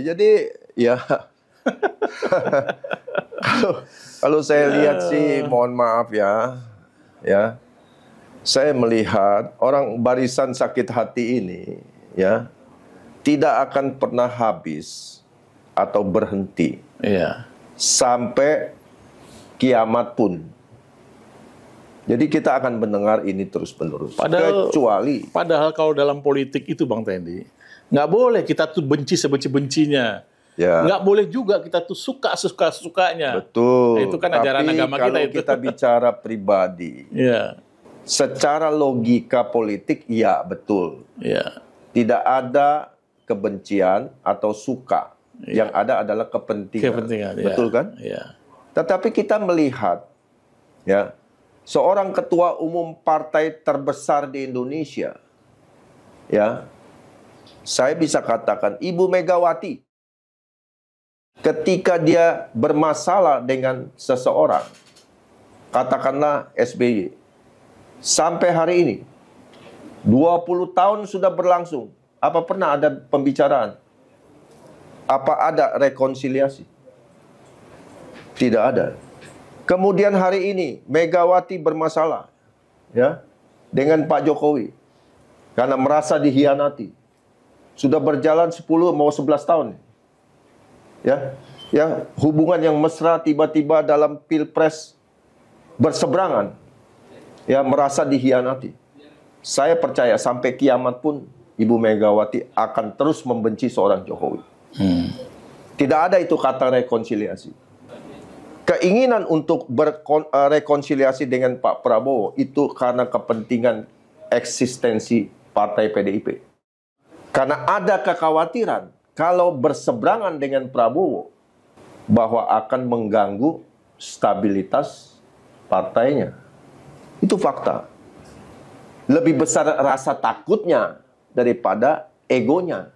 Jadi kalau saya lihat sih, mohon maaf ya, saya melihat orang barisan sakit hati ini, tidak akan pernah habis atau berhenti sampai kiamat pun. Jadi kita akan mendengar ini terus-menerus. Padahal kalau dalam politik itu, Bang Tendi, nggak boleh kita tuh benci sebenci-bencinya. Nggak boleh juga kita tuh suka-sukanya. Betul. Itu kan ajaran agama kita. Tapi kalau kita bicara pribadi, secara logika politik, betul. Tidak ada kebencian atau suka. Yang ada adalah kepentingan. Betul kan? Tetapi kita melihat, seorang ketua umum partai terbesar di Indonesia, saya bisa katakan Ibu Megawati, ketika dia bermasalah dengan seseorang, katakanlah SBY, sampai hari ini 20 tahun sudah berlangsung, apa pernah ada pembicaraan? Apa ada rekonsiliasi? Tidak ada. Kemudian hari ini Megawati bermasalah dengan Pak Jokowi karena merasa dihianati. Sudah berjalan 10 mau 11 tahun. Hubungan yang mesra tiba-tiba dalam Pilpres berseberangan. Merasa dihianati. Saya percaya sampai kiamat pun Ibu Megawati akan terus membenci seorang Jokowi. Tidak ada itu kata rekonsiliasi. Keinginan untuk berrekonsiliasi dengan Pak Prabowo itu karena kepentingan eksistensi Partai PDIP. Karena ada kekhawatiran kalau berseberangan dengan Prabowo bahwa akan mengganggu stabilitas partainya. Itu fakta. lebih besar rasa takutnya daripada egonya.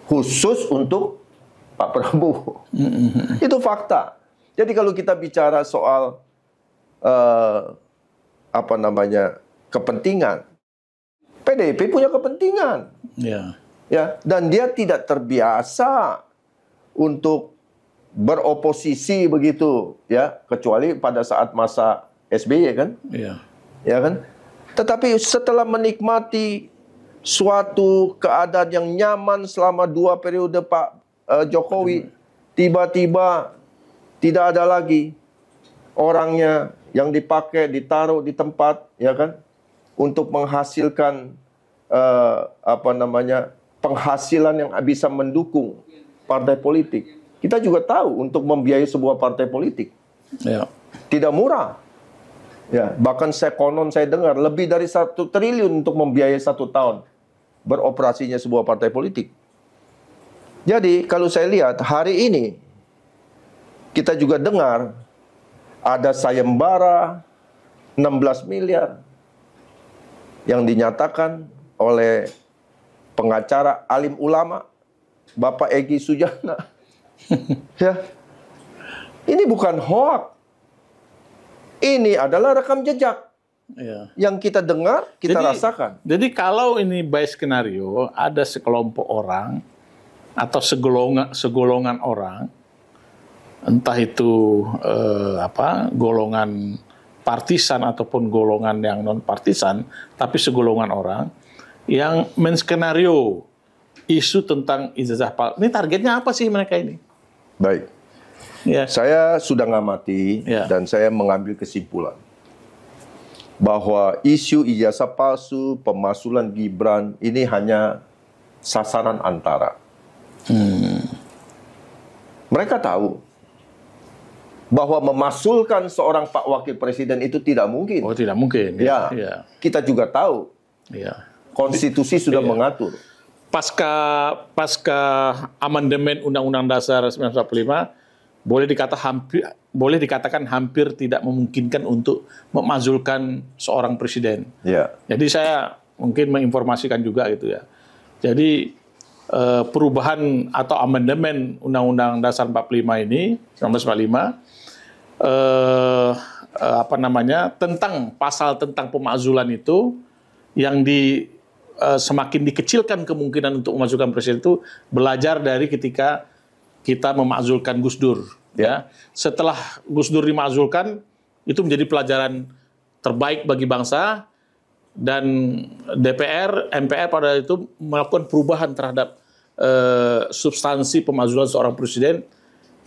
Khusus untuk Pak Prabowo. Itu fakta. Jadi kalau kita bicara soal kepentingan, PDIP punya kepentingan. Ya, dan dia tidak terbiasa untuk beroposisi begitu, ya, kecuali pada saat masa SBY kan? Ya kan? Tetapi setelah menikmati suatu keadaan yang nyaman selama 2 periode Pak Jokowi, tiba-tiba tidak ada lagi orangnya yang dipakai, ditaruh di tempat, ya kan, untuk menghasilkan penghasilan yang bisa mendukung partai politik. Kita juga tahu untuk membiayai sebuah partai politik tidak murah. Ya, bahkan konon saya dengar lebih dari 1 triliun untuk membiayai 1 tahun beroperasinya sebuah partai politik. Jadi kalau saya lihat hari ini kita juga dengar ada sayembara 16 miliar yang dinyatakan oleh pengacara alim ulama Bapak Egy Sujana. Ya. Ini bukan hoak. Ini adalah rekam jejak yang kita dengar, kita rasakan. Jadi kalau ini by skenario, ada sekelompok orang atau segolongan orang, entah itu golongan partisan ataupun golongan yang non partisan, tapi segolongan orang yang menskenario isu tentang ijazah palsu. Ini targetnya apa sih mereka ini? Baik. Saya sudah ngamati dan saya mengambil kesimpulan bahwa isu ijazah palsu, pemakzulan Gibran ini hanya sasaran antara. Mereka tahu bahwa memakzulkan seorang Pak Wakil Presiden itu tidak mungkin. Oh, tidak mungkin. Ya. Kita juga tahu. Konstitusi sudah mengatur. Pasca amandemen Undang-Undang Dasar 1945, boleh dikatakan hampir tidak memungkinkan untuk memakzulkan seorang presiden. Jadi saya mungkin menginformasikan juga gitu ya. Jadi perubahan atau amandemen Undang-Undang Dasar 1945 ini, 1945, tentang pasal tentang pemakzulan itu yang semakin dikecilkan kemungkinan untuk memakzulkan presiden itu belajar dari ketika kita memakzulkan Gus Dur. Ya. Setelah Gus Dur dimakzulkan, itu menjadi pelajaran terbaik bagi bangsa, dan DPR, MPR pada itu melakukan perubahan terhadap substansi pemakzulan seorang presiden.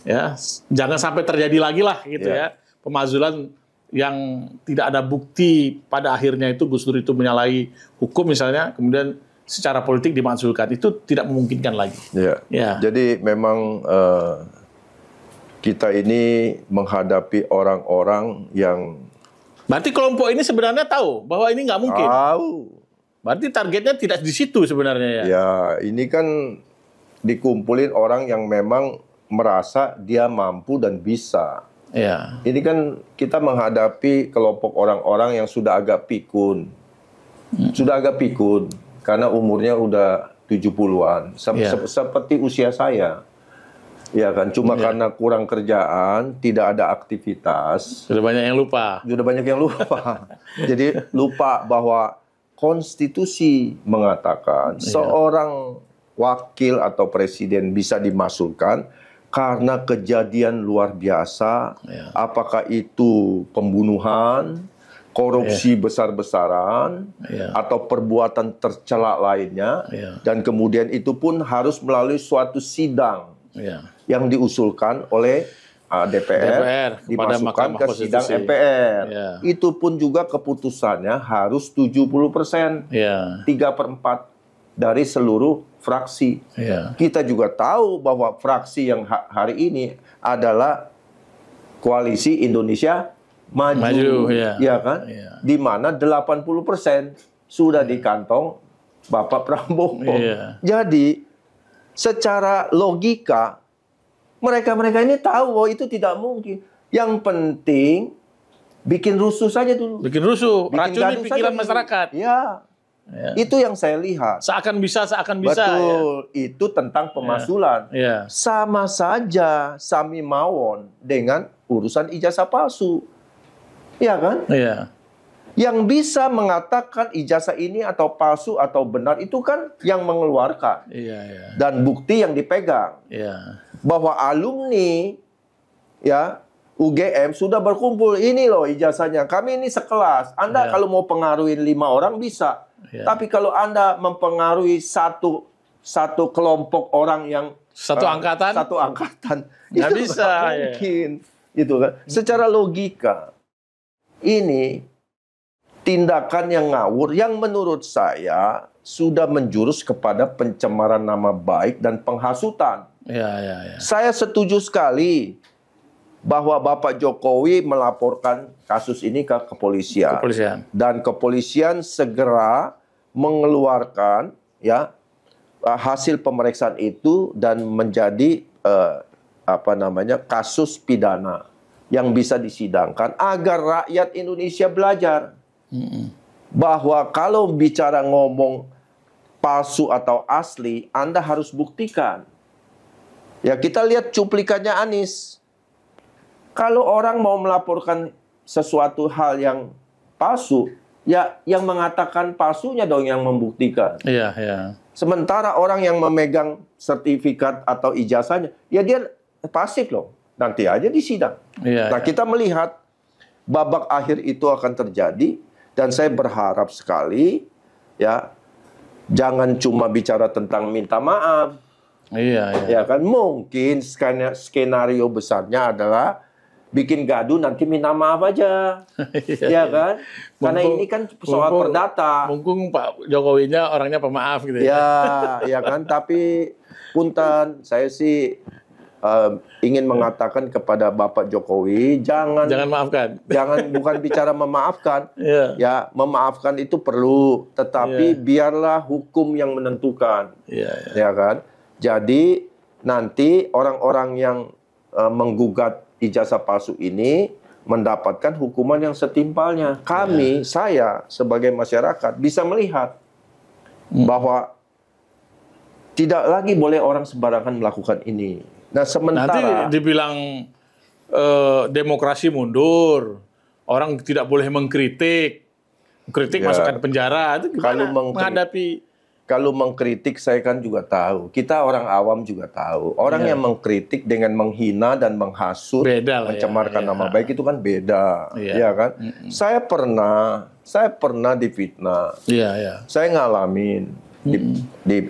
Ya, jangan sampai terjadi lagi lah gitu ya, pemakzulan yang tidak ada bukti pada akhirnya itu Gus Dur itu menyalahi hukum misalnya, kemudian secara politik dimakzulkan, itu tidak memungkinkan lagi. Jadi memang kita ini menghadapi orang-orang yang... Berarti kelompok ini sebenarnya tahu bahwa ini nggak mungkin. Tahu. Berarti targetnya tidak di situ sebenarnya ya. Ya, ini kan dikumpulin orang yang memang merasa dia mampu dan bisa. Ini kan kita menghadapi kelompok orang-orang yang sudah agak pikun. Sudah agak pikun. Karena umurnya udah 70-an. Seperti usia saya. Ya kan, cuma karena kurang kerjaan, tidak ada aktivitas. Sudah banyak yang lupa. Jadi lupa bahwa konstitusi mengatakan seorang wakil atau presiden bisa dimasukkan karena kejadian luar biasa, apakah itu pembunuhan, korupsi besar-besaran, atau perbuatan tercela lainnya, dan kemudian itu pun harus melalui suatu sidang yang diusulkan oleh DPR dimasukkan ke sidang MPR. Itu pun juga keputusannya harus 70%, 3/4 dari seluruh fraksi. Kita juga tahu bahwa fraksi yang hari ini adalah Koalisi Indonesia Maju, ya kan? Di mana 80% sudah di kantong Bapak Prabowo. Jadi secara logika mereka ini tahu bahwa itu tidak mungkin. Yang penting bikin rusuh saja dulu. Bikin rusuh, Bikin racuni gaduh pikiran saja masyarakat. Ya. Itu yang saya lihat. Seakan bisa. Betul, itu tentang pemasulan. Sama saja Sami Mawon dengan urusan ijazah palsu. Iya kan? Iya. Yang bisa mengatakan ijazah ini atau palsu atau benar itu kan yang mengeluarkan. Iya. Dan bukti yang dipegang. Iya. Bahwa alumni ya UGM sudah berkumpul, ini loh ijazahnya. Kami ini sekelas. Anda kalau mau pengaruhin 5 orang bisa. Tapi kalau Anda mempengaruhi satu kelompok orang yang satu angkatan nggak itu bisa. Mungkin, gitu kan? Secara logika ini tindakan yang ngawur yang menurut saya sudah menjurus kepada pencemaran nama baik dan penghasutan. Saya setuju sekali bahwa Bapak Jokowi melaporkan kasus ini ke kepolisian. Dan kepolisian segera mengeluarkan hasil pemeriksaan itu dan menjadi kasus pidana yang bisa disidangkan agar rakyat Indonesia belajar bahwa kalau bicara ngomong palsu atau asli, Anda harus buktikan. Ya, kita lihat cuplikannya Anies. Kalau orang mau melaporkan sesuatu hal yang palsu, ya yang mengatakan palsunya dong yang membuktikan. Sementara orang yang memegang sertifikat atau ijazahnya, ya dia pasif loh. Nanti aja di sidang. Nah, kita melihat babak akhir itu akan terjadi dan saya berharap sekali ya jangan cuma bicara tentang minta maaf. Ya kan, mungkin skenario besarnya adalah bikin gaduh nanti minta maaf aja. Ya kan? Karena ini kan soal perdata. Mumpung Pak Jokowinya orangnya pemaaf gitu ya kan? Tapi punten, saya sih ingin mengatakan kepada Bapak Jokowi, jangan maafkan. Bukan bicara memaafkan. Ya, memaafkan itu perlu, tetapi biarlah hukum yang menentukan. Ya kan? Jadi nanti orang-orang yang menggugat ijazah palsu ini mendapatkan hukuman yang setimpalnya. Saya sebagai masyarakat bisa melihat bahwa tidak lagi boleh orang sembarangan melakukan ini. Nah, sementara nanti dibilang demokrasi mundur, orang tidak boleh mengkritik masukkan penjara, itu gimana menghadapi? Kalau mengkritik saya kan juga tahu. Kita orang awam juga tahu. Orang yang mengkritik dengan menghina dan menghasut, mencemarkan nama baik itu kan beda. Ya kan? Saya pernah difitnah. Saya ngalamin.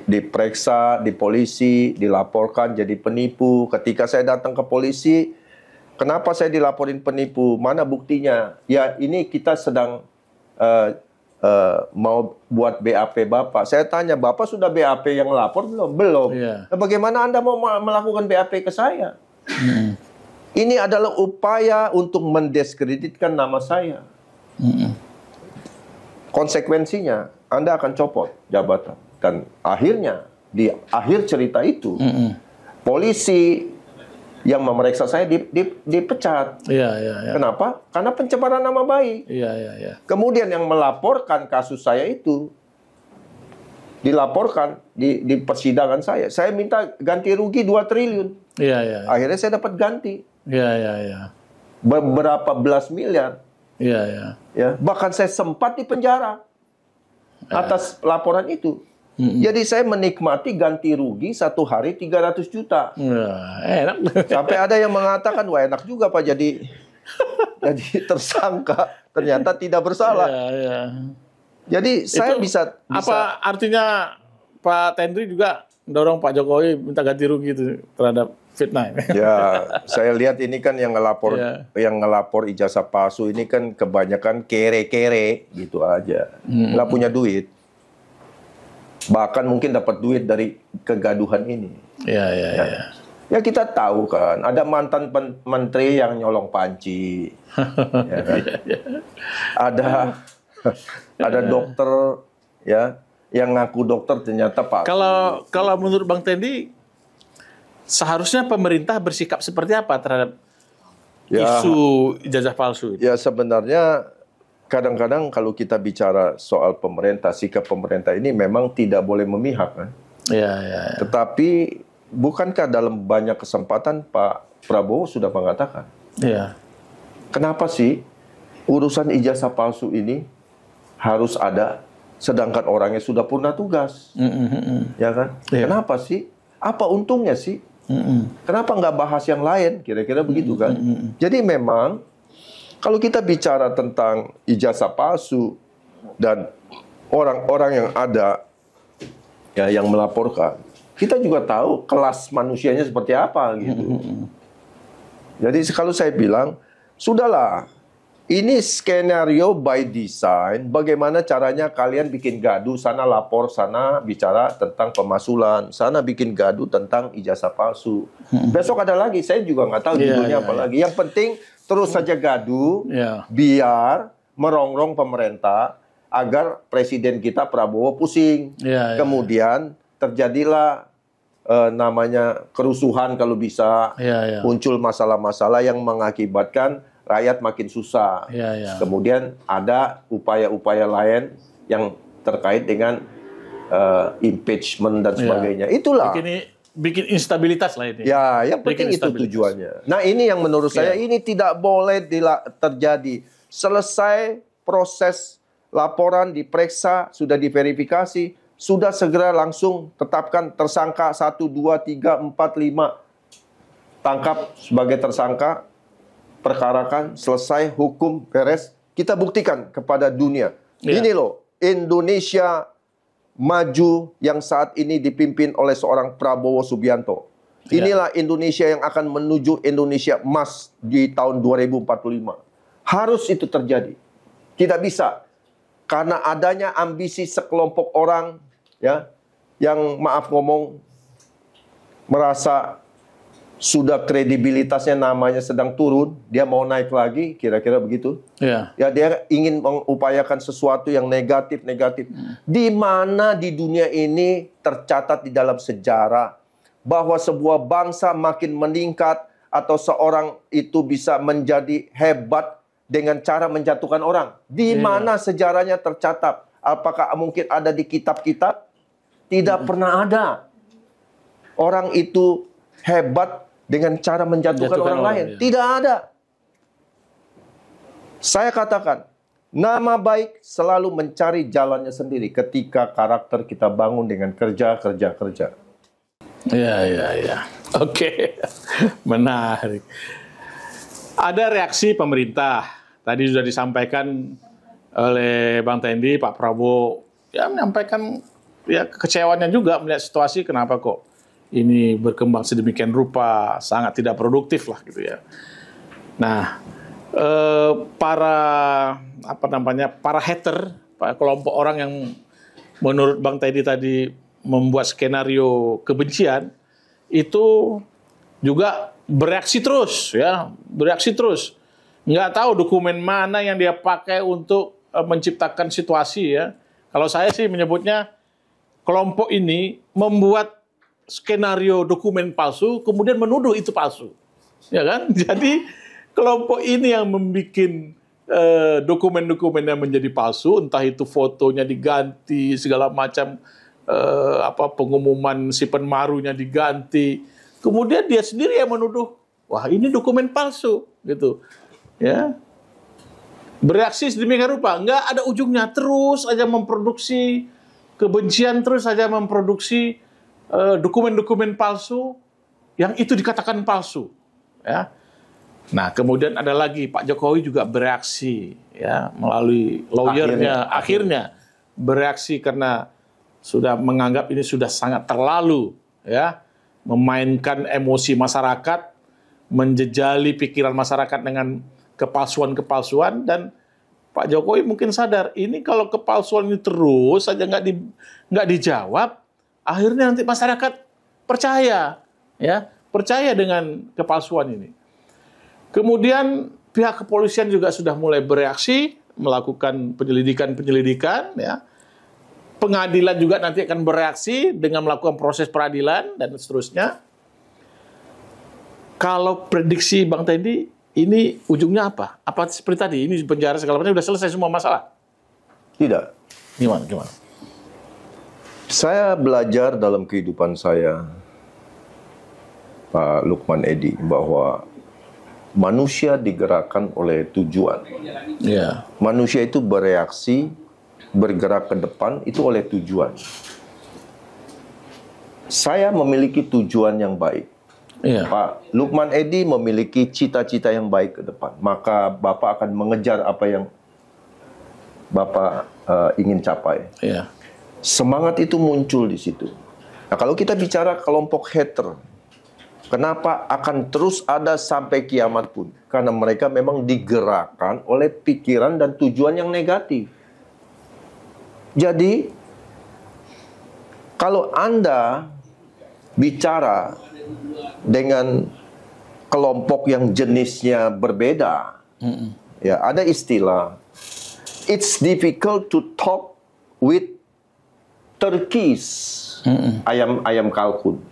Diperiksa di polisi, dilaporkan jadi penipu. Ketika saya datang ke polisi, kenapa saya dilaporin penipu? Mana buktinya? Ya ini kita sedang mau buat BAP Bapak. Saya tanya, Bapak sudah BAP yang lapor belum? Belum. Nah, bagaimana Anda mau melakukan BAP ke saya? Ini adalah upaya untuk mendiskreditkan nama saya. Konsekuensinya, Anda akan copot jabatan. Dan akhirnya, di akhir cerita itu, polisi yang memeriksa saya dipecat. Kenapa? Karena pencemaran nama baik. Kemudian yang melaporkan kasus saya itu dilaporkan di persidangan saya minta ganti rugi 2 triliun. Akhirnya saya dapat ganti. Beberapa belas miliar. Ya, bahkan saya sempat di penjara atas laporan itu. Jadi saya menikmati ganti rugi 1 hari 300 juta. Enak. Sampai ada yang mengatakan, wah enak juga Pak jadi tersangka. Ternyata tidak bersalah. Jadi saya bisa... Apa artinya Pak Tendri juga dorong Pak Jokowi minta ganti rugi itu terhadap fitnah? Ya, saya lihat ini kan yang ngelapor ijazah palsu ini kan kebanyakan kere-kere gitu aja. Nggak punya duit. Bahkan mungkin dapat duit dari kegaduhan ini. Ya kita tahu kan, ada mantan menteri yang nyolong panci. Ya kan? Ada dokter ya yang ngaku dokter ternyata Pak. Kalau menurut Bang Tendi, seharusnya pemerintah bersikap seperti apa terhadap isu ijazah palsu? Ya sebenarnya kadang-kadang kalau kita bicara soal pemerintah, sikap pemerintah ini memang tidak boleh memihak kan. Ya. Tetapi bukankah dalam banyak kesempatan Pak Prabowo sudah mengatakan, kenapa sih urusan ijazah palsu ini harus ada, sedangkan orangnya sudah purna tugas, ya kan? Kenapa sih? Apa untungnya sih? Kenapa nggak bahas yang lain? Kira-kira begitu kan? Jadi memang kalau kita bicara tentang ijazah palsu dan orang-orang yang ada ya yang melaporkan, kita juga tahu kelas manusianya seperti apa gitu. Jadi kalau saya bilang, sudahlah, ini skenario by design. Bagaimana caranya kalian bikin gaduh, sana lapor, sana bicara tentang pemaksulan, sana bikin gaduh tentang ijazah palsu. Besok ada lagi, saya juga nggak tahu judulnya apa lagi. Yang penting terus saja gaduh, biar merongrong pemerintah agar presiden kita Prabowo pusing. Kemudian terjadilah namanya kerusuhan kalau bisa, muncul masalah-masalah yang mengakibatkan rakyat makin susah. Kemudian ada upaya-upaya lain yang terkait dengan impeachment dan sebagainya. Itulah. Bikin instabilitas lah ini. Ya, yang penting itu tujuannya. Nah, ini yang menurut saya ini tidak boleh terjadi. Selesai proses laporan, diperiksa, sudah diverifikasi, sudah segera langsung tetapkan tersangka 1, 2, 3, 4, 5. Tangkap sebagai tersangka, perkarakan, selesai, hukum, beres. Kita buktikan kepada dunia. Ini loh, Indonesia maju yang saat ini dipimpin oleh seorang Prabowo Subianto. Inilah Indonesia yang akan menuju Indonesia emas di tahun 2045. Harus itu terjadi. Tidak bisa. Karena adanya ambisi sekelompok orang ya yang maaf ngomong merasa sudah kredibilitasnya namanya sedang turun, dia mau naik lagi, kira-kira begitu. Ya dia ingin mengupayakan sesuatu yang negatif. Di mana di dunia ini tercatat di dalam sejarah bahwa sebuah bangsa makin meningkat atau seorang itu bisa menjadi hebat dengan cara menjatuhkan orang. Di mana sejarahnya tercatat? Apakah mungkin ada di kitab-kitab? Tidak pernah ada. Orang itu hebat dengan cara menjatuhkan orang lain. Tidak ada. Saya katakan, nama baik selalu mencari jalannya sendiri ketika karakter kita bangun dengan kerja. Ya. Oke. Menarik. Ada reaksi pemerintah. Tadi sudah disampaikan oleh Bang Tendi, Pak Prabowo ya menyampaikan ya kekecewaannya juga melihat situasi kenapa kok ini berkembang sedemikian rupa, sangat tidak produktif lah gitu ya. Nah, para hater, kelompok orang yang menurut Bang Tendi tadi membuat skenario kebencian itu juga bereaksi terus. Nggak tahu dokumen mana yang dia pakai untuk menciptakan situasi ya. Kalau saya sih menyebutnya kelompok ini membuat skenario dokumen palsu, kemudian menuduh itu palsu, ya kan? Jadi kelompok ini yang membuat dokumen-dokumen yang menjadi palsu, entah itu fotonya diganti, segala macam pengumuman si penmarunya diganti, kemudian dia sendiri yang menuduh, wah ini dokumen palsu, gitu, ya. Bereaksi sedemikian rupa, nggak ada ujungnya, terus aja memproduksi kebencian, terus aja memproduksi dokumen-dokumen palsu yang itu dikatakan palsu, ya. Nah, kemudian ada lagi Pak Jokowi juga bereaksi, ya, melalui lawyernya, akhirnya bereaksi karena sudah menganggap ini sudah sangat terlalu, ya, memainkan emosi masyarakat, menjejali pikiran masyarakat dengan kepalsuan-kepalsuan, dan Pak Jokowi mungkin sadar ini kalau kepalsuan ini terus saja nggak dijawab, akhirnya nanti masyarakat percaya, ya, percaya dengan kepalsuan ini. Kemudian pihak kepolisian juga sudah mulai bereaksi, melakukan penyelidikan, ya. Pengadilan juga nanti akan bereaksi dengan melakukan proses peradilan dan seterusnya. Kalau prediksi Bang Tendi, ini ujungnya apa? Apa seperti tadi, ini penjara segala macam udah selesai semua masalah? Tidak. Gimana? Saya belajar dalam kehidupan saya, Pak Lukman Edi, bahwa manusia digerakkan oleh tujuan. Yeah. Manusia itu bereaksi, bergerak ke depan, itu oleh tujuan. Saya memiliki tujuan yang baik. Yeah. Pak Lukman Edi memiliki cita-cita yang baik ke depan. Maka Bapak akan mengejar apa yang Bapak ingin capai. Yeah. Semangat itu muncul di situ. Nah, kalau kita bicara kelompok hater, kenapa akan terus ada sampai kiamat pun? Karena mereka memang digerakkan oleh pikiran dan tujuan yang negatif. Jadi, kalau Anda bicara dengan kelompok yang jenisnya berbeda, ya ada istilah, it's difficult to talk with turkeys, ayam kalkun.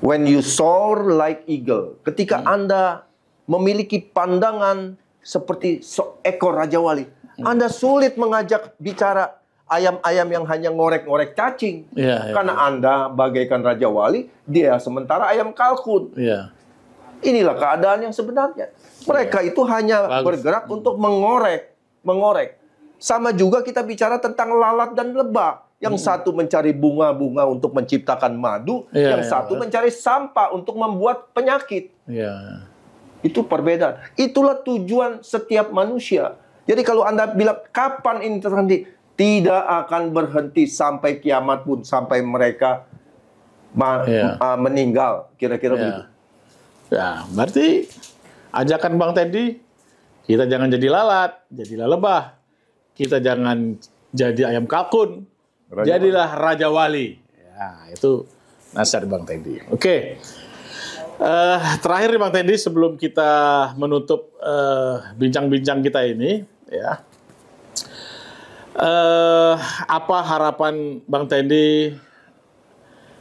When you soar like eagle, ketika Anda memiliki pandangan seperti seekor Raja Wali, Anda sulit mengajak bicara ayam-ayam yang hanya ngorek-ngorek cacing. Karena Anda bagaikan Raja Wali, dia sementara ayam kalkun. Inilah keadaan yang sebenarnya. Mereka itu hanya bergerak untuk mengorek. Sama juga kita bicara tentang lalat dan lebah. Yang satu mencari bunga-bunga untuk menciptakan madu, yang satu mencari sampah untuk membuat penyakit. Itu perbedaan. Itulah tujuan setiap manusia. Jadi kalau Anda bilang kapan ini terhenti, tidak akan berhenti sampai kiamat pun, sampai mereka meninggal, kira-kira begitu. Ya, berarti ajakan Bang Teddy, kita jangan jadi lalat, jadilah lebah. Kita jangan jadi ayam kalkun, jadilah Raja Wali. Ya, itu nasihat Bang Teddy. Oke. Terakhir Bang Teddy, sebelum kita menutup bincang-bincang kita ini, ya. Apa harapan Bang Teddy?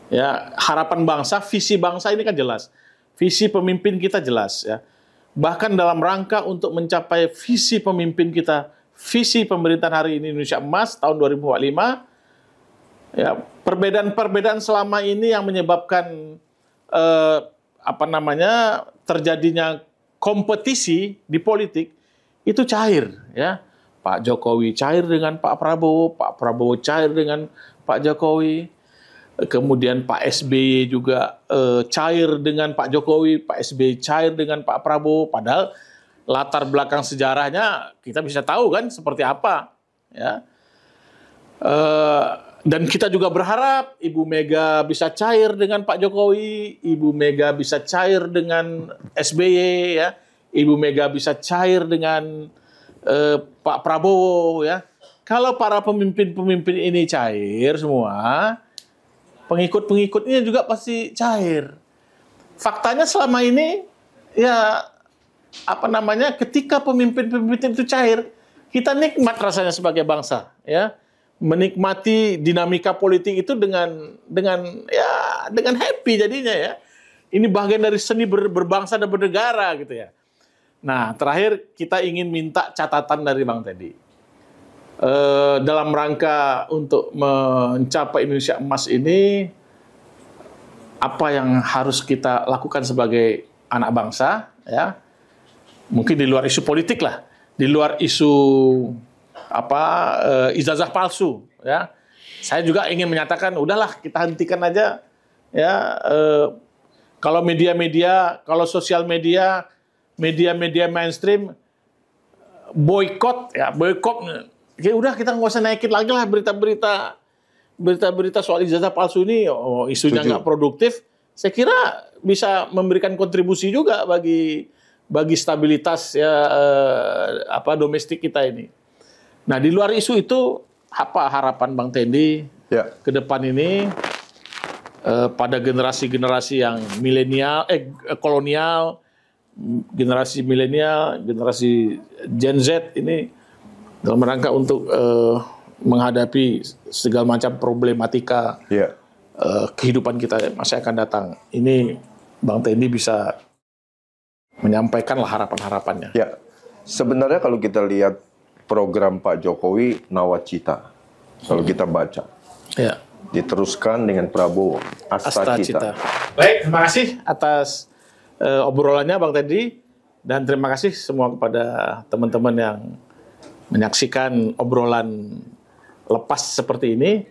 Ya, harapan bangsa, visi bangsa ini kan jelas. Visi pemimpin kita jelas, ya. Bahkan dalam rangka untuk mencapai visi pemimpin kita, visi pemerintahan hari ini Indonesia Emas tahun 2045, ya, perbedaan-perbedaan selama ini yang menyebabkan terjadinya kompetisi di politik itu cair, ya. Pak Jokowi cair dengan Pak Prabowo cair dengan Pak Jokowi, kemudian Pak SBY juga cair dengan Pak Jokowi, Pak SBY cair dengan Pak Prabowo, padahal latar belakang sejarahnya kita bisa tahu kan seperti apa, ya. Dan kita juga berharap Ibu Mega bisa cair dengan Pak Jokowi, Ibu Mega bisa cair dengan SBY, ya. Ibu Mega bisa cair dengan Pak Prabowo, ya. Kalau para pemimpin-pemimpin ini cair semua, pengikut-pengikutnya juga pasti cair. Faktanya selama ini, ya ketika pemimpin-pemimpin itu cair, kita nikmat rasanya sebagai bangsa, ya. Menikmati dinamika politik itu dengan happy jadinya, ya. Ini bagian dari seni berbangsa dan bernegara gitu, ya. Nah, terakhir kita ingin minta catatan dari Bang Teddy. Dalam rangka untuk mencapai Indonesia Emas ini, apa yang harus kita lakukan sebagai anak bangsa, ya? Mungkin di luar isu politik lah, di luar isu ijazah palsu, ya. Saya juga ingin menyatakan, udahlah kita hentikan aja, ya. Kalau media-media, kalau sosial media, media-media mainstream boykot, ya udah kita nggak usah naikin lagi lah berita-berita soal ijazah palsu ini. Isunya nggak produktif, saya kira bisa memberikan kontribusi juga bagi stabilitas, ya, domestik kita ini. Nah, di luar isu itu apa harapan Bang Teddy ke depan ini pada generasi-generasi yang kolonial, generasi milenial, generasi Gen Z ini dalam rangka untuk menghadapi segala macam problematika kehidupan kita masa akan datang. Ini Bang Teddy bisa menyampaikanlah harapan-harapannya. Ya, sebenarnya kalau kita lihat program Pak Jokowi Nawacita, kalau kita baca, ya, diteruskan dengan Prabowo Astacita. Baik, terima kasih atas obrolannya Bang Teddy, dan terima kasih semua kepada teman-teman yang menyaksikan obrolan lepas seperti ini.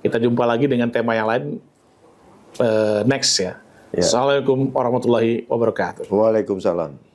Kita jumpa lagi dengan tema yang lain next ya. Assalamualaikum warahmatullahi wabarakatuh. Waalaikumsalam.